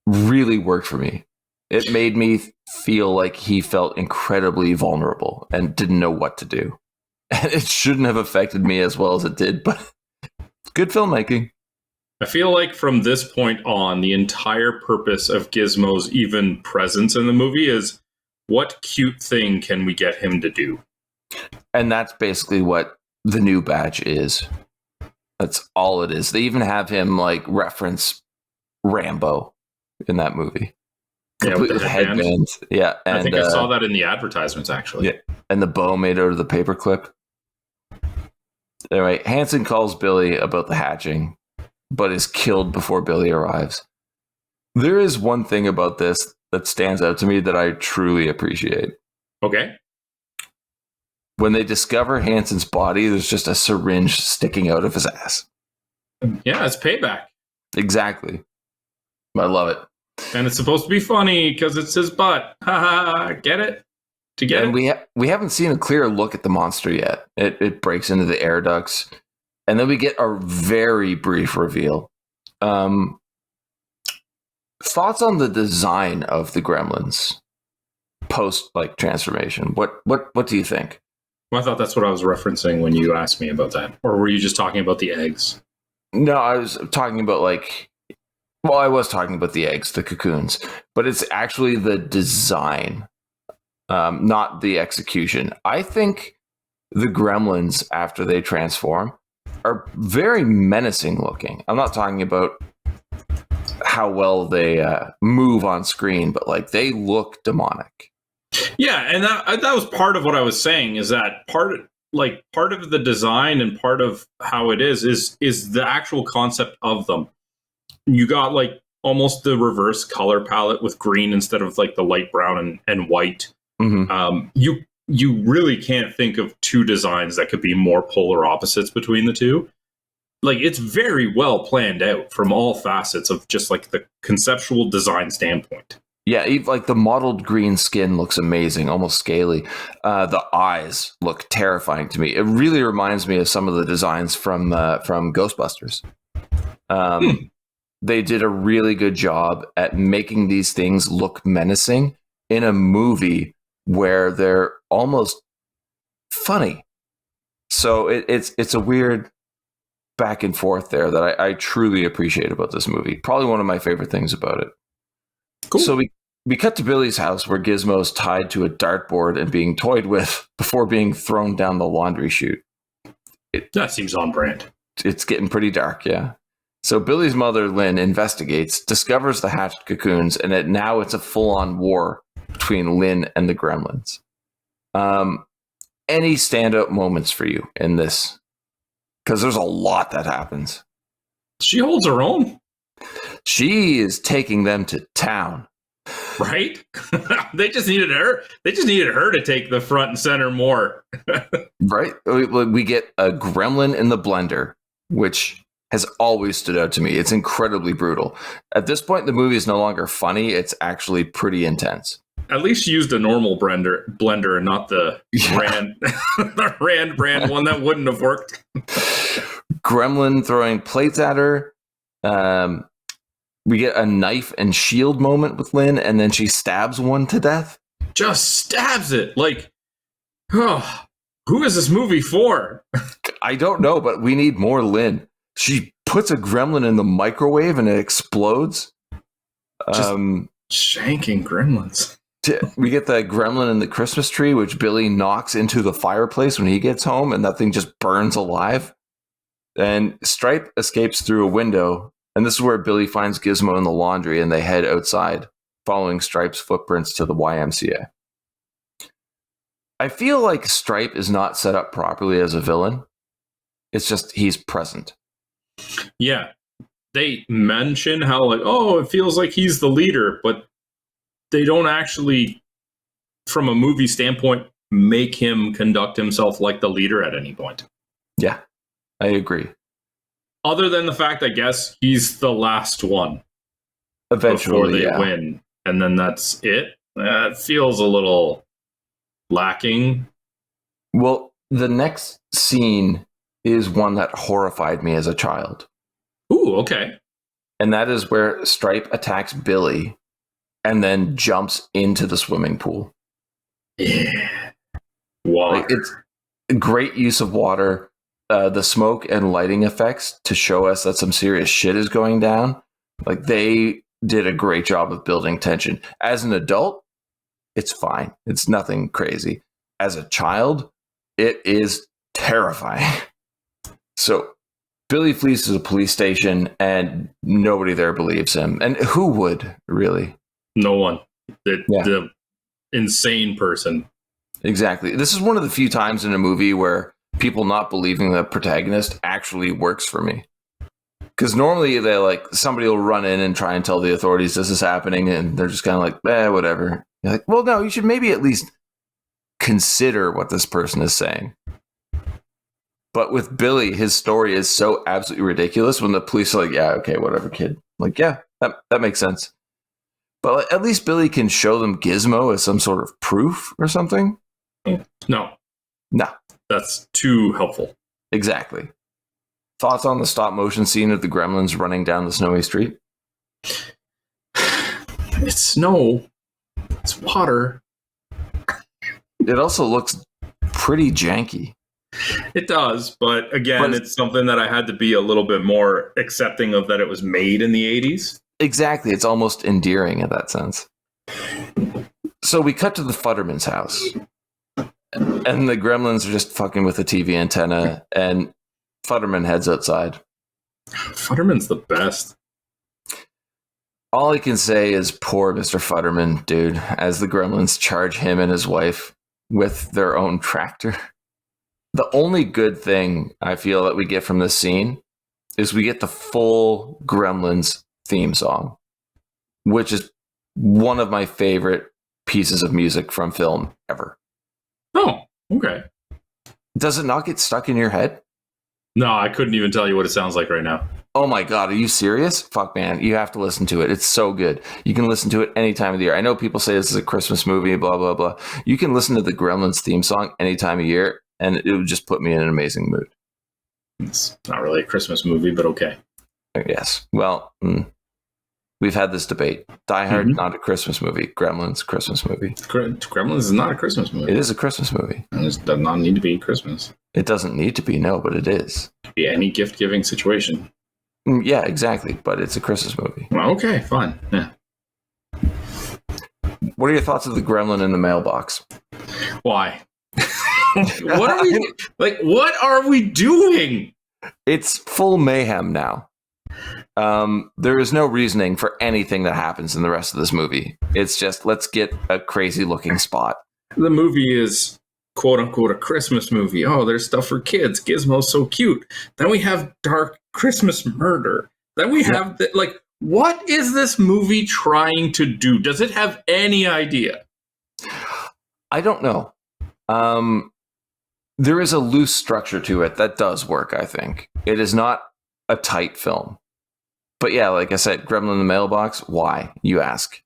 really worked for me. It made me feel like he felt incredibly vulnerable and didn't know what to do. And it shouldn't have affected me as well as it did, but good filmmaking.
I feel like from this point on, the entire purpose of Gizmo's even presence in the movie is what cute thing can we get him to do?
And that's basically what the new badge is. That's all it is. They even have him reference Rambo in that movie.
Complete with the headband.
Yeah. And,
I think I saw that in the advertisements, actually.
Yeah. And the bow made out of the paperclip. Anyway, Hanson calls Billy about the hatching, but is killed before Billy arrives. There is one thing about this that stands out to me that I truly appreciate.
Okay.
When they discover Hanson's body, there's just a syringe sticking out of his ass.
Yeah, it's payback.
Exactly. I love it.
And it's supposed to be funny because it's his butt. Ha ha! Get it? To get
and
it?
We haven't seen a clear look at the monster yet. It breaks into the air ducts. And then we get a very brief reveal. Thoughts on the design of the Gremlins post transformation? What do you think?
Well, I thought that's what I was referencing when you asked me about that. Or were you just talking about the eggs?
No, I was talking about I was talking about the eggs, the cocoons, but it's actually the design, not the execution. I think the Gremlins, after they transform, are very menacing looking. I'm not talking about how well they move on screen, but like they look demonic.
Yeah, and that was part of what I was saying, is that part of the design and part of how it is the actual concept of them. You got like almost the reverse color palette with green instead of like the light brown and white. Mm-hmm. You really can't think of two designs that could be more polar opposites between the two. Like, it's very well planned out from all facets of just like the conceptual design standpoint.
Yeah, like the mottled green skin looks amazing, almost scaly. The eyes look terrifying to me. It really reminds me of some of the designs from Ghostbusters. They did a really good job at making these things look menacing in a movie where they're almost funny. So it's a weird back and forth there that I truly appreciate about this movie. Probably one of my favorite things about it. Cool. So we cut to Billy's house where Gizmo's tied to a dartboard and being toyed with before being thrown down the laundry chute.
That seems on brand.
It's getting pretty dark, yeah. So Billy's mother, Lynn, investigates, discovers the hatched cocoons, and now it's a full-on war between Lynn and the Gremlins. Any standout moments for you in this? Because there's a lot that happens.
She holds her own.
She is taking them to town.
Right? They just needed her. They just needed her to take the front and center more.
Right? We get a gremlin in the blender, which has always stood out to me. It's incredibly brutal. At this point, the movie is no longer funny. It's actually pretty intense.
At least she used a normal blender and not the Rand, the Rand brand one that wouldn't have worked.
Gremlin throwing plates at her. We get a knife and shield moment with Lynn, and then she stabs one to death.
Just stabs it. Like, oh, who is this movie for?
I don't know, but we need more Lynn. She puts a gremlin in the microwave and it explodes.
Just shanking gremlins.
We get the gremlin in the Christmas tree, which Billy knocks into the fireplace when he gets home, and that thing just burns alive. And Stripe escapes through a window, and this is where Billy finds Gizmo in the laundry, and they head outside, following Stripe's footprints to the YMCA. I feel like Stripe is not set up properly as a villain. It's just he's present.
Yeah. They mention how, like, oh, it feels like he's the leader, but they don't actually, from a movie standpoint, make him conduct himself like the leader at any point.
Yeah, I agree.
Other than the fact, I guess, he's the last one.
Eventually,
before they win. And then that's it. It feels a little lacking.
Well, the next scene is one that horrified me as a child.
Ooh, okay.
And that is where Stripe attacks Billy and then jumps into the swimming pool.
Yeah. Wow.
Like, it's great use of water, the smoke and lighting effects to show us that some serious shit is going down. Like, they did a great job of building tension. As an adult, it's fine. It's nothing crazy. As a child, it is terrifying. So Billy flees to the police station and nobody there believes him. And who would, really?
No one. The insane person.
Exactly. This is one of the few times in a movie where people not believing the protagonist actually works for me. Because normally somebody will run in and try and tell the authorities this is happening, and they're just kind of like, whatever. You're like, well, no, you should maybe at least consider what this person is saying. But with Billy, his story is so absolutely ridiculous when the police are like, yeah, okay, whatever, kid. Like, yeah, that makes sense. But at least Billy can show them Gizmo as some sort of proof or something.
No. That's too helpful.
Exactly. Thoughts on the stop motion scene of the Gremlins running down the snowy street?
It's snow. It's water.
It also looks pretty janky.
It does, but again, it's something that I had to be a little bit more accepting of, that it was made in the 80s.
Exactly. It's almost endearing in that sense. So we cut to the Futterman's house. And the Gremlins are just fucking with the TV antenna, and Futterman heads outside.
Futterman's the best.
All I can say is poor Mr. Futterman, dude, as the Gremlins charge him and his wife with their own tractor. The only good thing I feel that we get from this scene is we get the full Gremlins theme song, which is one of my favorite pieces of music from film ever.
Oh, okay.
Does it not get stuck in your head?
No, I couldn't even tell you what it sounds like right now.
Oh my God, are you serious? Fuck, man, you have to listen to it. It's so good. You can listen to it any time of the year. I know people say this is a Christmas movie, blah, blah, blah. You can listen to the Gremlins theme song any time of year, and it would just put me in an amazing mood.
It's not really a Christmas movie, but okay.
Yes. Well, we've had this debate. Die Hard, not a Christmas movie. Gremlins, Christmas movie.
Gremlins is not a Christmas movie.
It is a Christmas movie.
And it does not need to be Christmas.
It doesn't need to be, no, but it is.
It could be any gift-giving situation.
Yeah, exactly. But it's a Christmas movie.
Well, okay, fine. Yeah.
What are your thoughts of the gremlin in the mailbox?
Why? What are we doing?
It's full mayhem now. There is no reasoning for anything that happens in the rest of this movie. It's just, let's get a crazy looking spot.
The movie is quote unquote a Christmas movie. Oh, there's stuff for kids. Gizmo's so cute. Then we have dark Christmas murder. Then we have what is this movie trying to do? Does it have any idea?
I don't know. There is a loose structure to it that does work, I think. It is not a tight film. But yeah, like I said, Gremlin in the mailbox, why, you ask?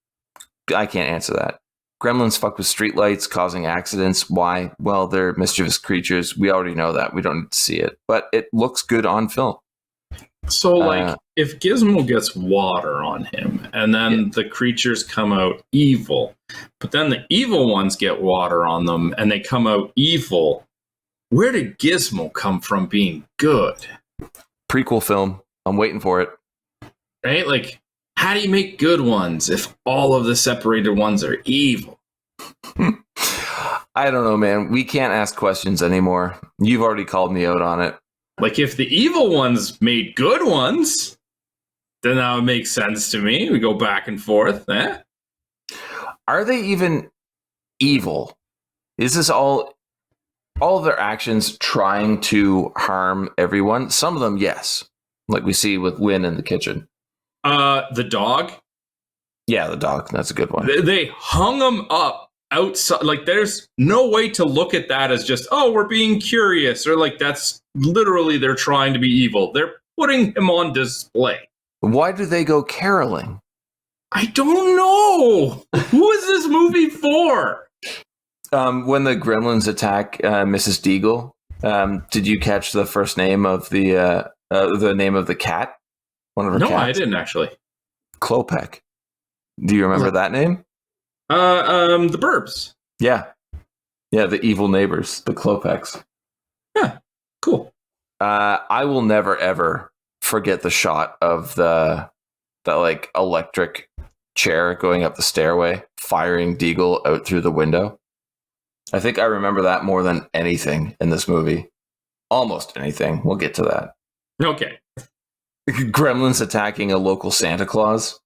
I can't answer that. Gremlins fuck with streetlights, causing accidents. Why? Well, they're mischievous creatures. We already know that. We don't need to see it. But it looks good on film.
So, if Gizmo gets water on him, and then the creatures come out evil, but then the evil ones get water on them, and they come out evil, where did Gizmo come from being good?
Prequel film. I'm waiting for it.
Right? Like, how do you make good ones if all of the separated ones are evil?
I don't know, man. We can't ask questions anymore. You've already called me out on it.
Like, if the evil ones made good ones, then that would make sense to me. We go back and forth.
Are they even evil? Is this all of their actions trying to harm everyone? Some of them, yes. Like we see with Win in the kitchen.
The dog?
Yeah, the dog. That's a good one.
They hung him up outside. Like, there's no way to look at that as just, oh, we're being curious. Or like, that's literally they're trying to be evil. They're putting him on display.
Why do they go caroling?
I don't know. Who is this movie for?
When the gremlins attack Mrs. Deagle, did you catch the first name of the name of the cat? One of her cats?
No, I didn't actually.
Klopek. Do you remember that name?
The Burbs.
Yeah. Yeah, the evil neighbors, the Klopeks.
Yeah, cool.
I will never ever forget the shot of the like electric chair going up the stairway, firing Deagle out through the window. I think I remember that more than anything in this movie. Almost anything. We'll get to that.
Okay.
Gremlins attacking a local Santa Claus.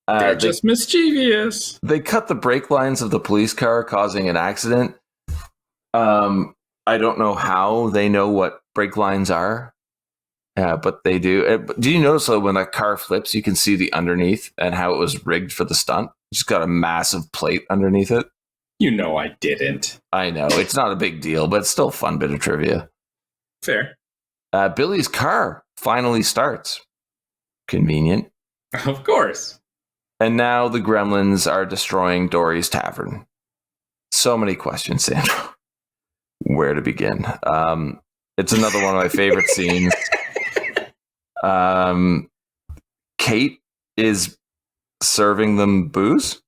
They're just mischievous.
They cut the brake lines of the police car, causing an accident. I don't know how they know what brake lines are, but they do. Do you notice that when a car flips, you can see the underneath and how it was rigged for the stunt? It's just got a massive plate underneath it.
You know I didn't.
I know. It's not a big deal, but it's still a fun bit of trivia.
Fair.
Billy's car finally starts. Convenient.
Of course.
And now the gremlins are destroying Dory's tavern. So many questions, Sandra. Where to begin? It's another one of my favorite scenes. Kate is serving them booze.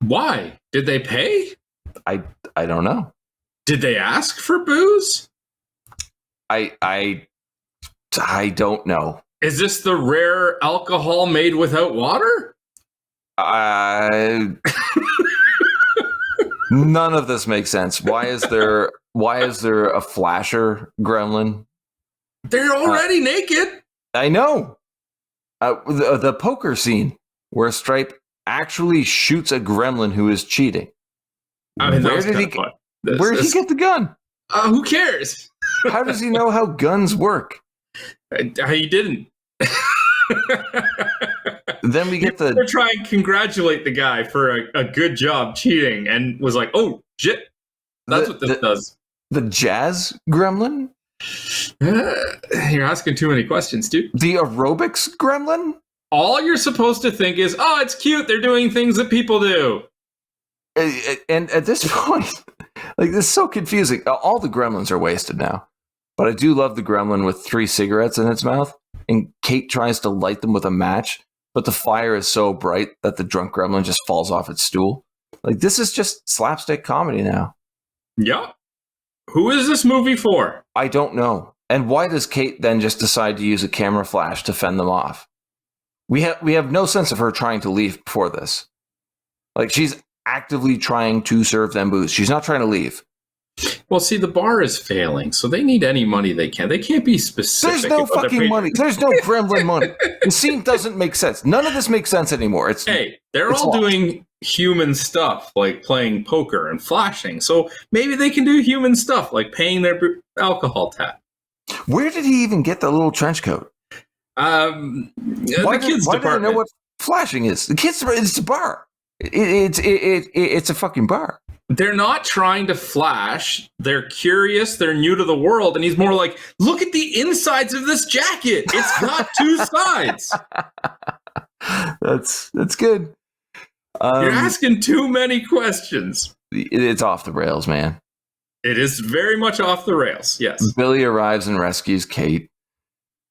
Why? Did they pay?
I don't know.
Did they ask for booze?
I don't know.
Is this the rare alcohol made without water?
None of this makes sense. Why is there a flasher gremlin?
They're already naked.
I know. The poker scene where Stripe actually shoots a gremlin who is cheating.
I mean,
where did he get the gun?
Who cares?
How does he know how guns work?
He didn't.
Then we get
to try and congratulate the guy for a good job cheating, and was like, "Oh shit, that's what this does."
The jazz gremlin.
You're asking too many questions, dude.
The aerobics gremlin.
All you're supposed to think is, "Oh, it's cute. They're doing things that people do."
And at this point, like, this is so confusing. All the gremlins are wasted now, but I do love the gremlin with 3 cigarettes in its mouth, and Kate tries to light them with a match. But the fire is so bright that the drunk gremlin just falls off its stool. Like, this is just slapstick comedy now.
Yeah. Who is this movie for?
I don't know. And why does Kate then just decide to use a camera flash to fend them off? We have no sense of her trying to leave before this. Like, she's actively trying to serve them booze. She's not trying to leave.
Well, see, the bar is failing, so they need any money they can. They can't be specific.
There's no fucking money. There's no gremlin money. The scene doesn't make sense. None of this makes sense anymore.
They're all doing human stuff, like playing poker and flashing. So maybe they can do human stuff, like paying their alcohol tab.
Where did he even get the little trench coat?
The kids' department.
Do they know what flashing is? The kids' it's a bar. It's a fucking bar.
They're not trying to flash. They're curious. They're new to the world. And he's more like, look at the insides of this jacket. It's got 2 sides.
That's good.
You're asking too many questions.
It's off the rails, man.
It is very much off the rails, yes.
Billy arrives and rescues Kate.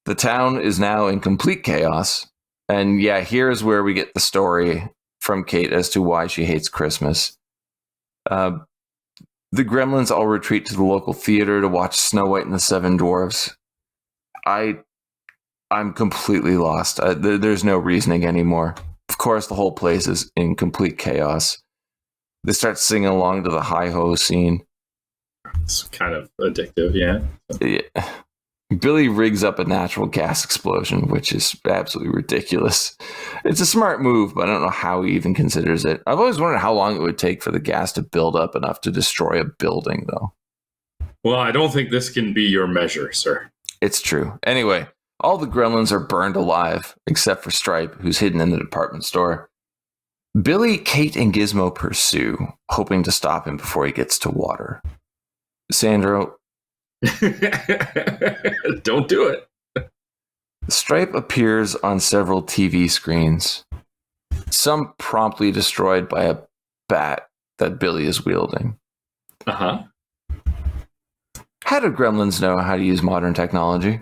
The town is now in complete chaos. And yeah, here's where we get the story from Kate as to why she hates Christmas. The gremlins all retreat to the local theater to watch Snow White and the Seven Dwarfs. I'm completely lost. There's no reasoning anymore. Of course, the whole place is in complete chaos. They start singing along to the hi-ho scene.
It's kind of addictive, yeah.
Billy rigs up a natural gas explosion, which is absolutely ridiculous. It's a smart move, but I don't know how he even considers it. I've always wondered how long it would take for the gas to build up enough to destroy a building, though.
Well, I don't think this can be your measure, sir.
It's true. Anyway, all the gremlins are burned alive, except for Stripe, who's hidden in the department store. Billy, Kate, and Gizmo pursue, hoping to stop him before he gets to water. Sandro...
Don't do it.
Stripe appears on several TV screens, some promptly destroyed by a bat that Billy is wielding.
Uh-huh.
How do gremlins know how to use modern technology?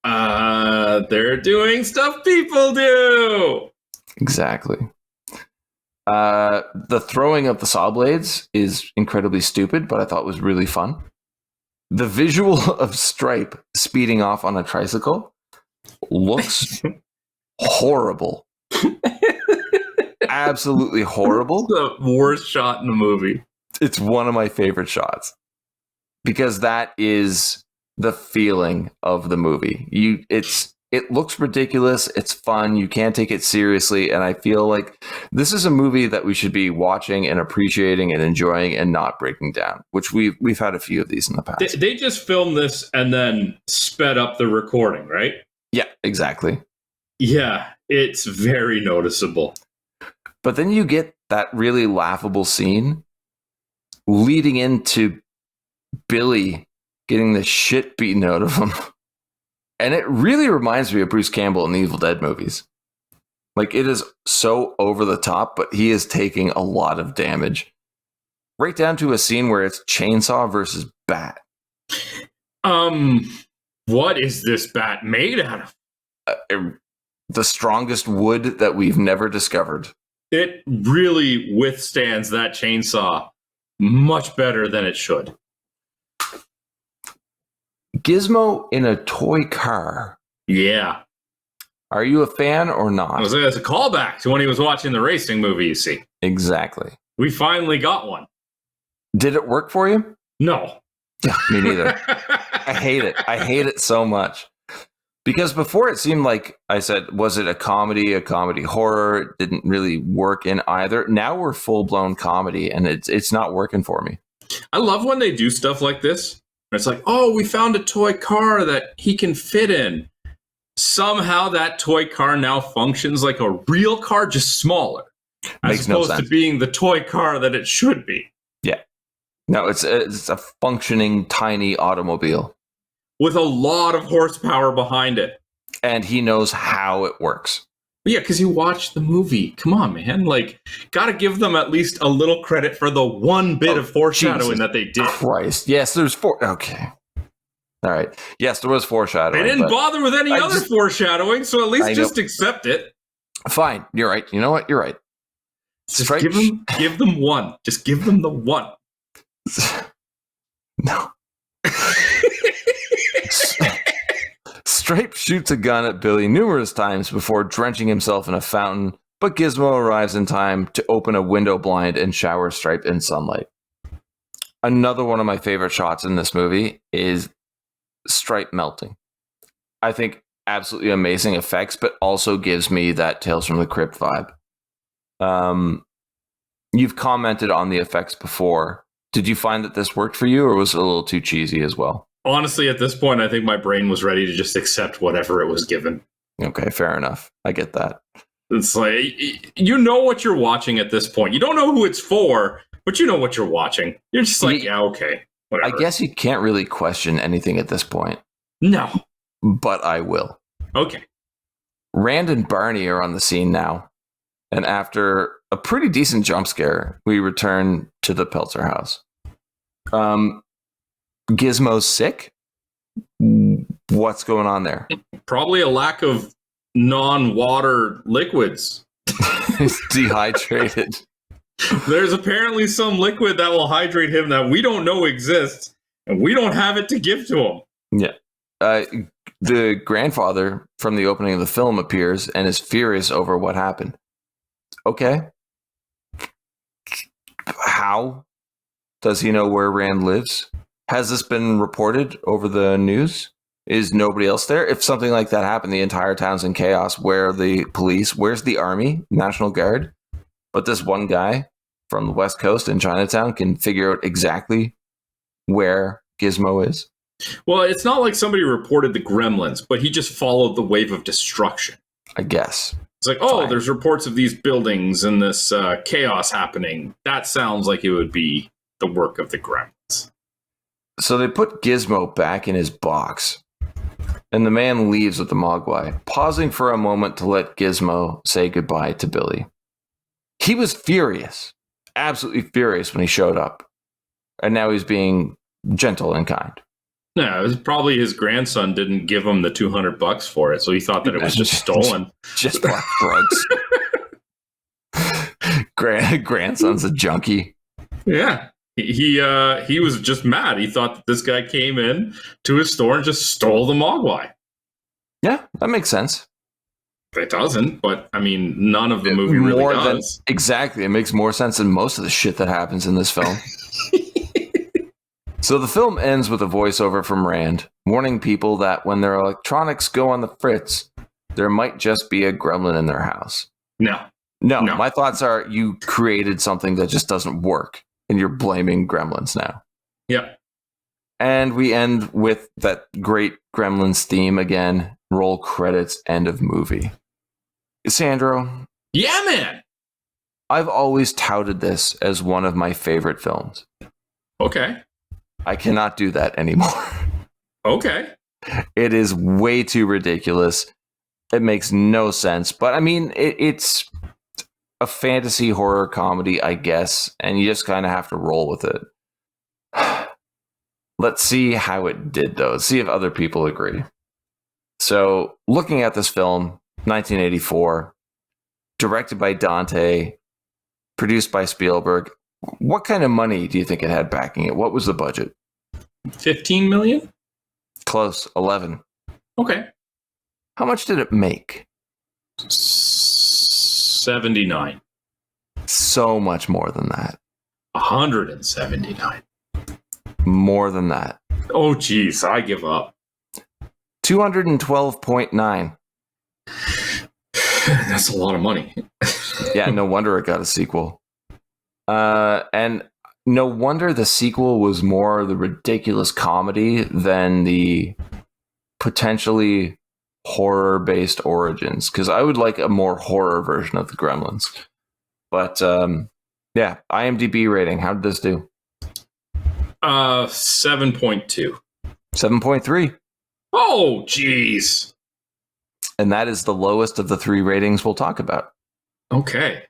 They're doing stuff people do.
Exactly. The throwing of the saw blades is incredibly stupid, but I thought was really fun. The visual of Stripe speeding off on a tricycle looks horrible. Absolutely horrible.
It's the worst shot in the movie.
It's one of my favorite shots because that is the feeling of the movie. It looks ridiculous. It's fun. You can't take it seriously. And I feel like this is a movie that we should be watching and appreciating and enjoying and not breaking down, which we've had a few of these in the past.
They just filmed this and then sped up the recording, right?
Yeah, exactly.
Yeah, it's very noticeable.
But then you get that really laughable scene leading into Billy getting the shit beaten out of him. And it really reminds me of Bruce Campbell in the Evil Dead movies. Like, it is so over the top, but he is taking a lot of damage. Right down to a scene where it's chainsaw versus bat.
What is this bat made out of?
The strongest wood that we've never discovered.
It really withstands that chainsaw much better than it should.
Gizmo in a toy car.
Yeah.
Are you a fan or not?
It's a callback to when he was watching the racing movie, you see.
Exactly.
We finally got one.
Did it work for you?
No.
Yeah, me neither. I hate it. I hate it so much. Because before it seemed like I said, was it a comedy horror? It didn't really work in either. Now we're full-blown comedy, and it's not working for me.
I love when they do stuff like this. It's like, oh, we found a toy car that he can fit in. Somehow that toy car now functions like a real car, just smaller. As opposed to being the toy car that it should be. Yeah.
No, it's a functioning tiny automobile.
With a lot of horsepower behind it.
And he knows how it works.
Yeah, because you watched the movie. Come on, man. Like, gotta give them at least a little credit for the one bit of foreshadowing that they did.
Christ. Yes, there's okay. All right. Yes, there was foreshadowing.
They didn't bother with any other foreshadowing, so at least just accept it.
Fine. You're right. You know what? You're right.
Just give them one. Just give them the one.
No. Stripe shoots a gun at Billy numerous times before drenching himself in a fountain, but Gizmo arrives in time to open a window blind and shower Stripe in sunlight. Another one of my favorite shots in this movie is Stripe melting. I think absolutely amazing effects, but also gives me that Tales from the Crypt vibe. You've commented on the effects before. Did you find that this worked for you, or was it a little too cheesy as well?
Honestly, at this point, I think my brain was ready to just accept whatever it was given.
Okay, fair enough. I get that.
It's like, you know what you're watching at this point. You don't know who it's for, but you know what you're watching. You're just like, yeah, okay, whatever.
I guess you can't really question anything at this point.
No.
But I will.
Okay.
Rand and Barney are on the scene now. And after a pretty decent jump scare, we return to the Peltzer house. Gizmo's sick? What's going on there?
Probably a lack of non-water liquids.
He's dehydrated.
There's apparently some liquid that will hydrate him that we don't know exists, and we don't have it to give to him.
Yeah. The grandfather from the opening of the film appears and is furious over what happened. Okay. How does he know where Rand lives? Has this been reported over the news? Is nobody else there? If something like that happened, the entire town's in chaos. Where are the police? Where's the army, National Guard? But this one guy from the West Coast in Chinatown can figure out exactly where Gizmo is.
Well, it's not like somebody reported the Gremlins, but he just followed the wave of destruction.
I guess.
It's like, oh, there's reports of these buildings and this chaos happening. That sounds like it would be the work of the Gremlins.
So they put Gizmo back in his box, and the man leaves with the Mogwai, pausing for a moment to let Gizmo say goodbye to Billy. He was furious, absolutely furious when he showed up, and now he's being gentle and kind.
No, it was probably his grandson didn't give him the $200 for it, so he thought that it was just stolen.
Just black drugs. Grandson's a junkie.
Yeah. He was just mad. He thought that this guy came in to his store and just stole the Mogwai.
Yeah, that makes sense.
It doesn't, but I mean, none of the movie really does.
Exactly. It makes more sense than most of the shit that happens in this film. So the film ends with a voiceover from Rand, warning people that when their electronics go on the fritz, there might just be a gremlin in their house.
No.
My thoughts are you created something that just doesn't work, and you're blaming Gremlins now.
Yep.
And we end with that great Gremlins theme again. Roll credits, end of movie. Sandro.
Yeah, man.
I've always touted this as one of my favorite films.
Okay.
I cannot do that anymore.
Okay.
It is way too ridiculous. It makes no sense. But I mean, it's a fantasy horror comedy, I guess, and you just kind of have to roll with it. Let's see how it did, though. Let's see if other people agree. So, looking at this film, 1984, directed by Dante, produced by Spielberg, what kind of money do you think it had backing it? What was the budget?
15 million?
Close, 11.
Okay.
How much did it make?
79.
So much more than that.
179.
More than that.
Oh, geez, I give up.
$212.9.
That's a lot of money.
Yeah, no wonder it got a sequel. And no wonder the sequel was more the ridiculous comedy than the potentially horror-based origins, because I would like a more horror version of the Gremlins. But yeah, IMDb rating. How did this do?
7.2.
7.3.
Oh, jeez.
And that is the lowest of the three ratings we'll talk about.
Okay.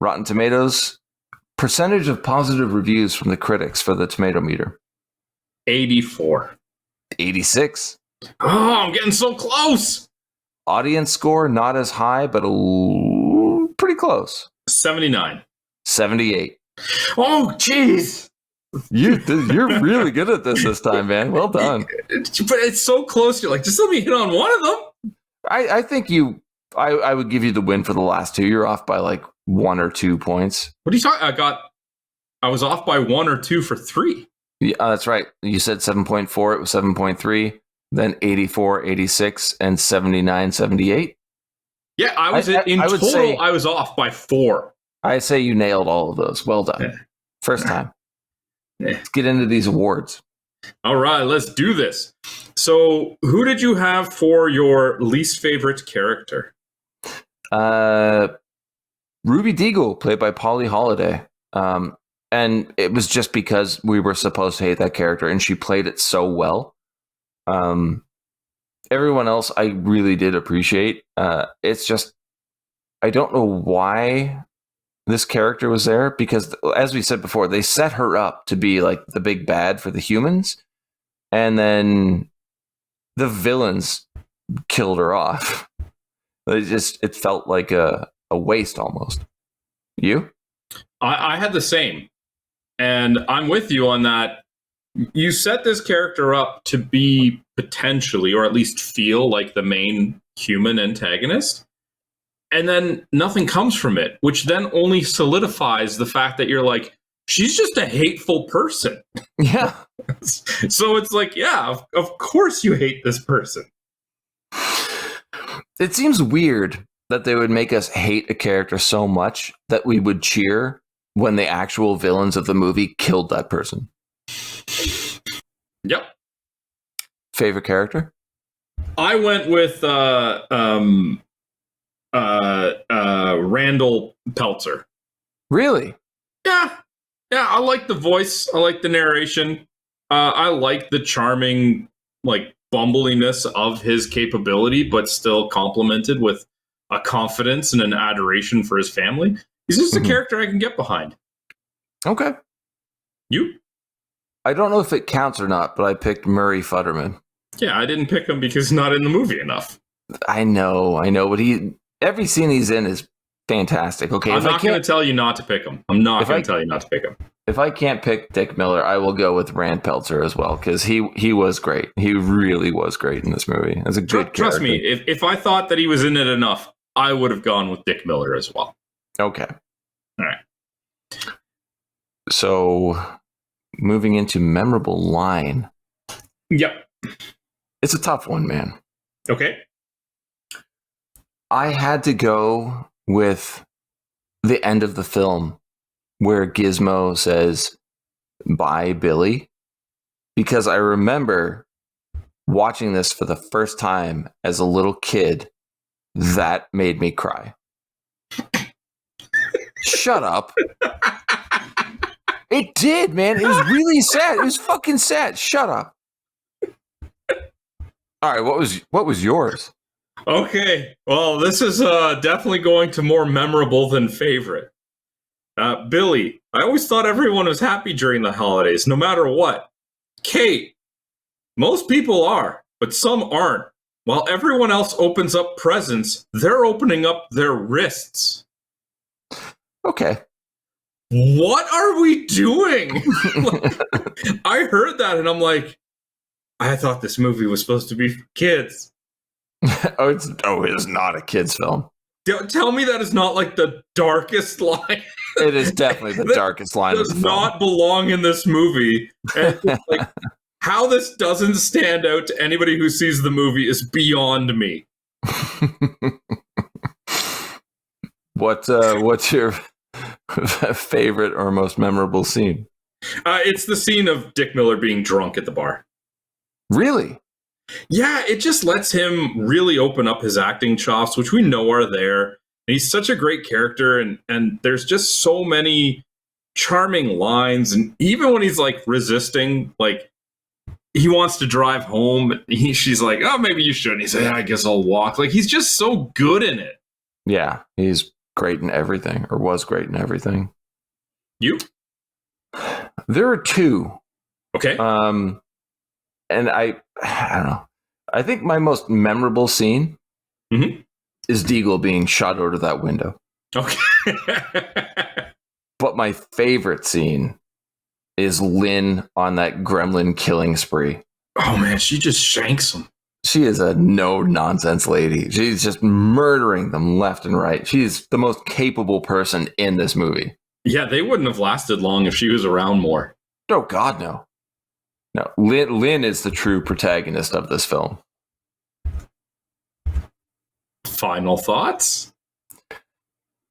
Rotten Tomatoes, percentage of positive reviews from the critics for the tomato meter.
84.
86.
Oh, I'm getting so close.
Audience score, not as high, but pretty close.
79.
78.
Oh, jeez.
You're really good at this time, man. Well done.
But it's so close. You're like, just let me hit on one of them.
I think I would give you the win for the last two. You're off by like 1 or 2 points.
What are you talking? I was off by 1 or 2 for 3.
Yeah, that's right. You said 7.4. It was 7.3. Then 84, 86, and 79, 78.
Yeah, I was I was off by 4.
I say you nailed all of those. Well done.
Yeah.
First time. Let's get into these awards.
All right, let's do this. So, who did you have for your least favorite character?
Ruby Deagle, played by Polly Holiday. And it was just because we were supposed to hate that character, and she played it so well. Everyone else I really did appreciate. It's just, I don't know why this character was there, because as we said before, they set her up to be like the big bad for the humans, and then the villains killed her off. It felt like a waste almost. You?
I had the same, and I'm with you on that. You set this character up to be potentially, or at least feel like, the main human antagonist, and then nothing comes from it, which then only solidifies the fact that you're like, she's just a hateful person.
Yeah.
So it's like, yeah, of course you hate this person.
It seems weird that they would make us hate a character so much that we would cheer when the actual villains of the movie killed that person.
Yep.
Favorite character?
I went with Randall Peltzer.
Really?
Yeah, I like the voice. I like the narration. I like the charming, like, bumbliness of his capability, but still complemented with a confidence and an adoration for his family. He's just a character I can get behind.
Okay.
You?
I don't know if it counts or not, but I picked Murray Futterman.
Yeah, I didn't pick him because he's not in the movie enough.
I know, but every scene he's in is fantastic. Okay,
I'm not going to tell you not to pick him. I'm not going to tell you not to pick him.
If I can't pick Dick Miller, I will go with Rand Peltzer as well, because he was great. He really was great in this movie. As a good character.
Trust me, if I thought that he was in it enough, I would have gone with Dick Miller as well.
Okay.
All right.
So, moving into memorable line.
Yep.
It's a tough one, man.
Okay.
I had to go with the end of the film where Gizmo says, "Bye, Billy," because I remember watching this for the first time as a little kid. That made me cry. Shut up. It did, man. It was really sad. It was fucking sad. Shut up. All right, what was yours?
Okay. Well, this is definitely going to more memorable than favorite. Billy, I always thought everyone was happy during the holidays, no matter what. Kate, most people are, but some aren't. While everyone else opens up presents, they're opening up their wrists.
Okay.
What are we doing? I heard that and I'm like, I thought this movie was supposed to be for kids.
It's not a kid's film.
Tell me that is not like the darkest line.
It is definitely the darkest line of the film.
Does not belong in this movie. And like, How this doesn't stand out to anybody who sees the movie is beyond me.
What's your favorite or most memorable scene?
It's the scene of Dick Miller being drunk at the bar.
Really?
Yeah, it just lets him really open up his acting chops, which we know are there. And he's such a great character, and there's just so many charming lines. And even when he's like resisting, like he wants to drive home, she's like, "Oh, maybe you shouldn't." He's like, "I guess I'll walk." Like he's just so good in it.
Yeah, he's great in everything, or was great in everything.
You?
There are two.
Okay.
And I don't know. I think my most memorable scene is Deagle being shot out of that window.
Okay.
But my favorite scene is Lynn on that gremlin killing spree.
Oh man, she just shanks him.
She is a no-nonsense lady. She's just murdering them left and right. She's the most capable person in this movie.
Yeah, they wouldn't have lasted long if she was around more.
Oh, God, no. No, Lynn is the true protagonist of this film.
Final thoughts?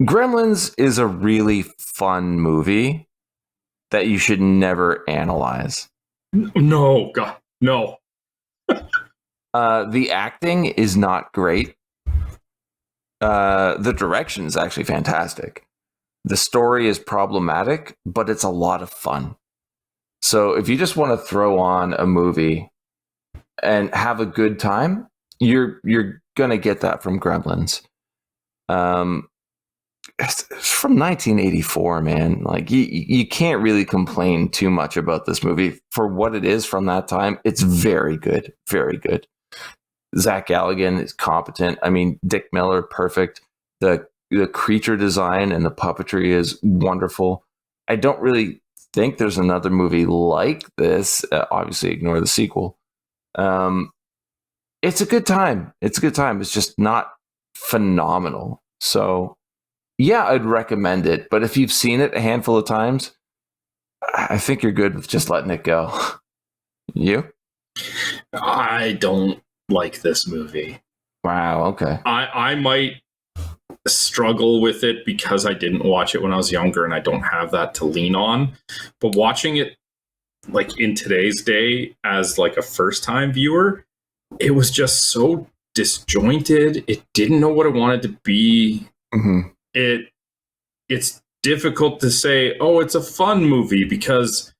Gremlins is a really fun movie that you should never analyze.
No, God, no.
The acting is not great. The direction is actually fantastic. The story is problematic, but it's a lot of fun. So if you just want to throw on a movie and have a good time, you're going to get that from Gremlins. It's from 1984, man. Like you can't really complain too much about this movie for what it is from that time. It's very good, very good. Zach Galligan is competent. I mean, Dick Miller, perfect. The creature design and the puppetry is wonderful. I don't really think there's another movie like this. Obviously, ignore the sequel. It's a good time. It's a good time. It's just not phenomenal. So, yeah, I'd recommend it. But if you've seen it a handful of times, I think you're good with just letting it go. You?
I don't like this movie.
Wow, okay.
I might struggle with it because I didn't watch it when I was younger and I don't have that to lean on. But watching it like in today's day as like a first time viewer, it was just so disjointed. It didn't know what it wanted to be.
Mm-hmm.
It's difficult to say, oh, it's a fun movie because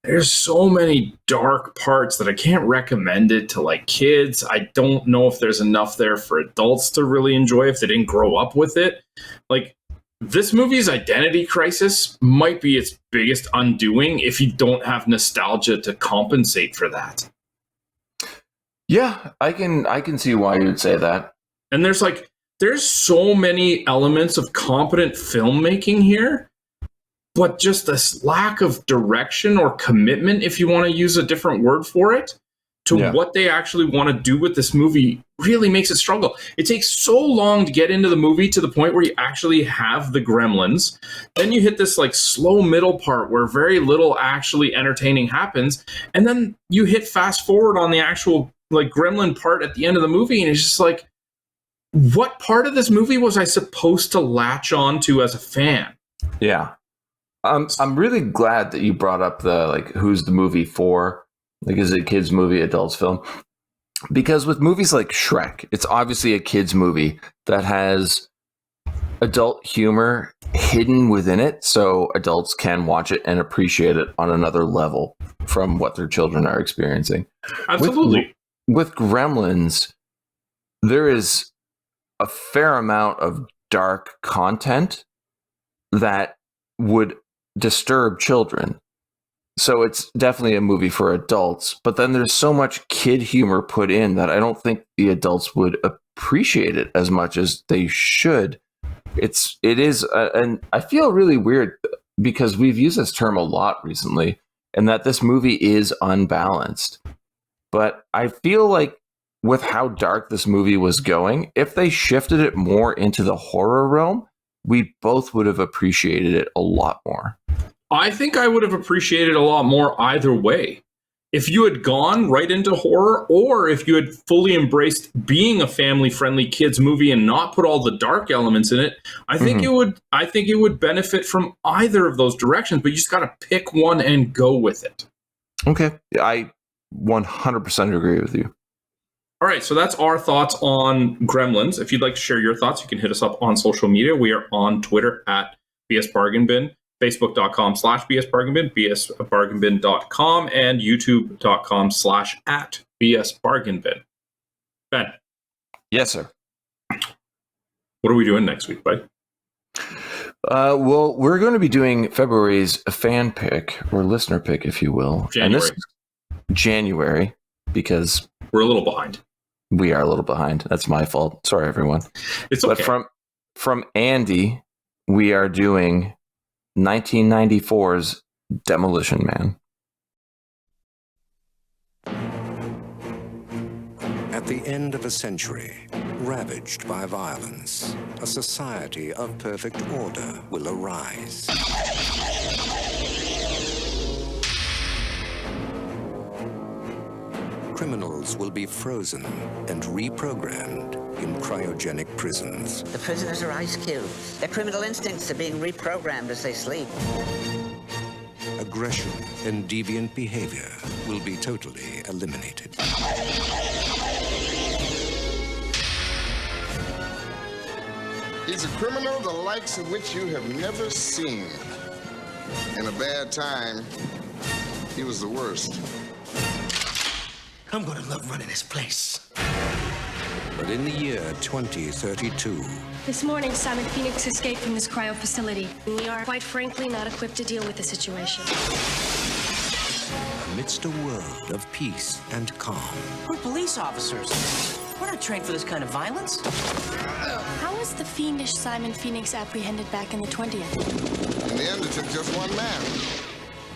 there's so many dark parts that I can't recommend it to like kids. I don't know if there's enough there for adults to really enjoy if they didn't grow up with it. Like this movie's identity crisis might be its biggest undoing if you don't have nostalgia to compensate for that.
Yeah, I can see why you would say that.
And there's so many elements of competent filmmaking here, but just this lack of direction or commitment, if you want to use a different word for it, to what they actually want to do with this movie really makes it struggle. It takes so long to get into the movie to the point where you actually have the gremlins. Then you hit this like slow middle part where very little actually entertaining happens. And then you hit fast forward on the actual like gremlin part at the end of the movie. And it's just like, what part of this movie was I supposed to latch on to as a fan?
Yeah. I'm really glad that you brought up the like who's the movie for? Like is it a kids movie, adults film? Because with movies like Shrek, it's obviously a kids movie that has adult humor hidden within it, so adults can watch it and appreciate it on another level from what their children are experiencing.
Absolutely.
With Gremlins, there is a fair amount of dark content that would disturb children. So it's definitely a movie for adults, but then there's so much kid humor put in that I don't think the adults would appreciate it as much as they should. It is, and I feel really weird because we've used this term a lot recently, and that this movie is unbalanced. But I feel like with how dark this movie was going, if they shifted it more into the horror realm, we both would have appreciated it a lot more.
I think I would have appreciated it a lot more either way. if you had gone right into horror, or if you had fully embraced being a family-friendly kids movie and not put all the dark elements in it, I think it would benefit from either of those directions. But you just got to pick one and go with it.
Okay, I 100% agree with you.
All right, so that's our thoughts on Gremlins. If you'd like to share your thoughts, you can hit us up on social media. We are on Twitter at BS Bargain Bin, Facebook.com/BS Bargain Bin, BSBargainBin.com, and YouTube.com/@BS Bargain Bin. Ben.
Yes, sir.
What are we doing next week, bud?
Well, we're going to be doing February's fan pick, or listener pick, if you will.
January.
And this is January, because
we're a little behind.
We are a little behind. That's my fault. Sorry, everyone.
It's okay.
But from Andy, we are doing 1994's Demolition Man.
At the end of a century, ravaged by violence, a society of perfect order will arise. Criminals will be frozen and reprogrammed in cryogenic prisons.
The prisoners are ice cubes. Their criminal instincts are being reprogrammed as they sleep.
Aggression and deviant behavior will be totally eliminated.
He's a criminal the likes of which you have never seen. In a bad time, he was the worst.
I'm gonna love running this place.
But in the year 2032...
This morning, Simon Phoenix escaped from this cryo facility. We are, quite frankly, not equipped to deal with the situation.
Amidst a world of peace and calm...
We're police officers. We're not trained for this kind of violence.
How was the fiendish Simon Phoenix apprehended back in the 20th?
In the end, it took just one man,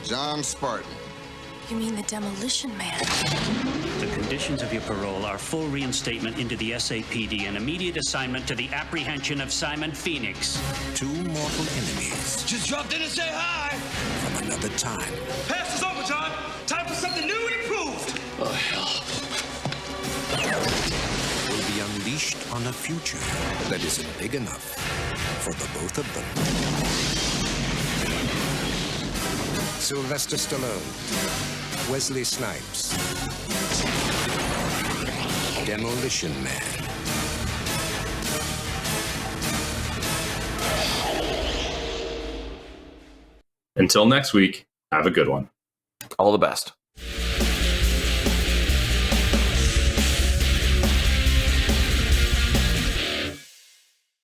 John Spartan.
You mean the Demolition Man?
The conditions of your parole are full reinstatement into the SAPD and immediate assignment to the apprehension of Simon Phoenix.
Two mortal enemies.
Just dropped in to say hi.
From another time.
Pass is over, John. Time for something new and improved.
Oh, hell. Will be unleashed on a future that isn't big enough for the both of them. Sylvester Stallone, Wesley Snipes, Demolition Man.
Until next week, have a good one.
All the best.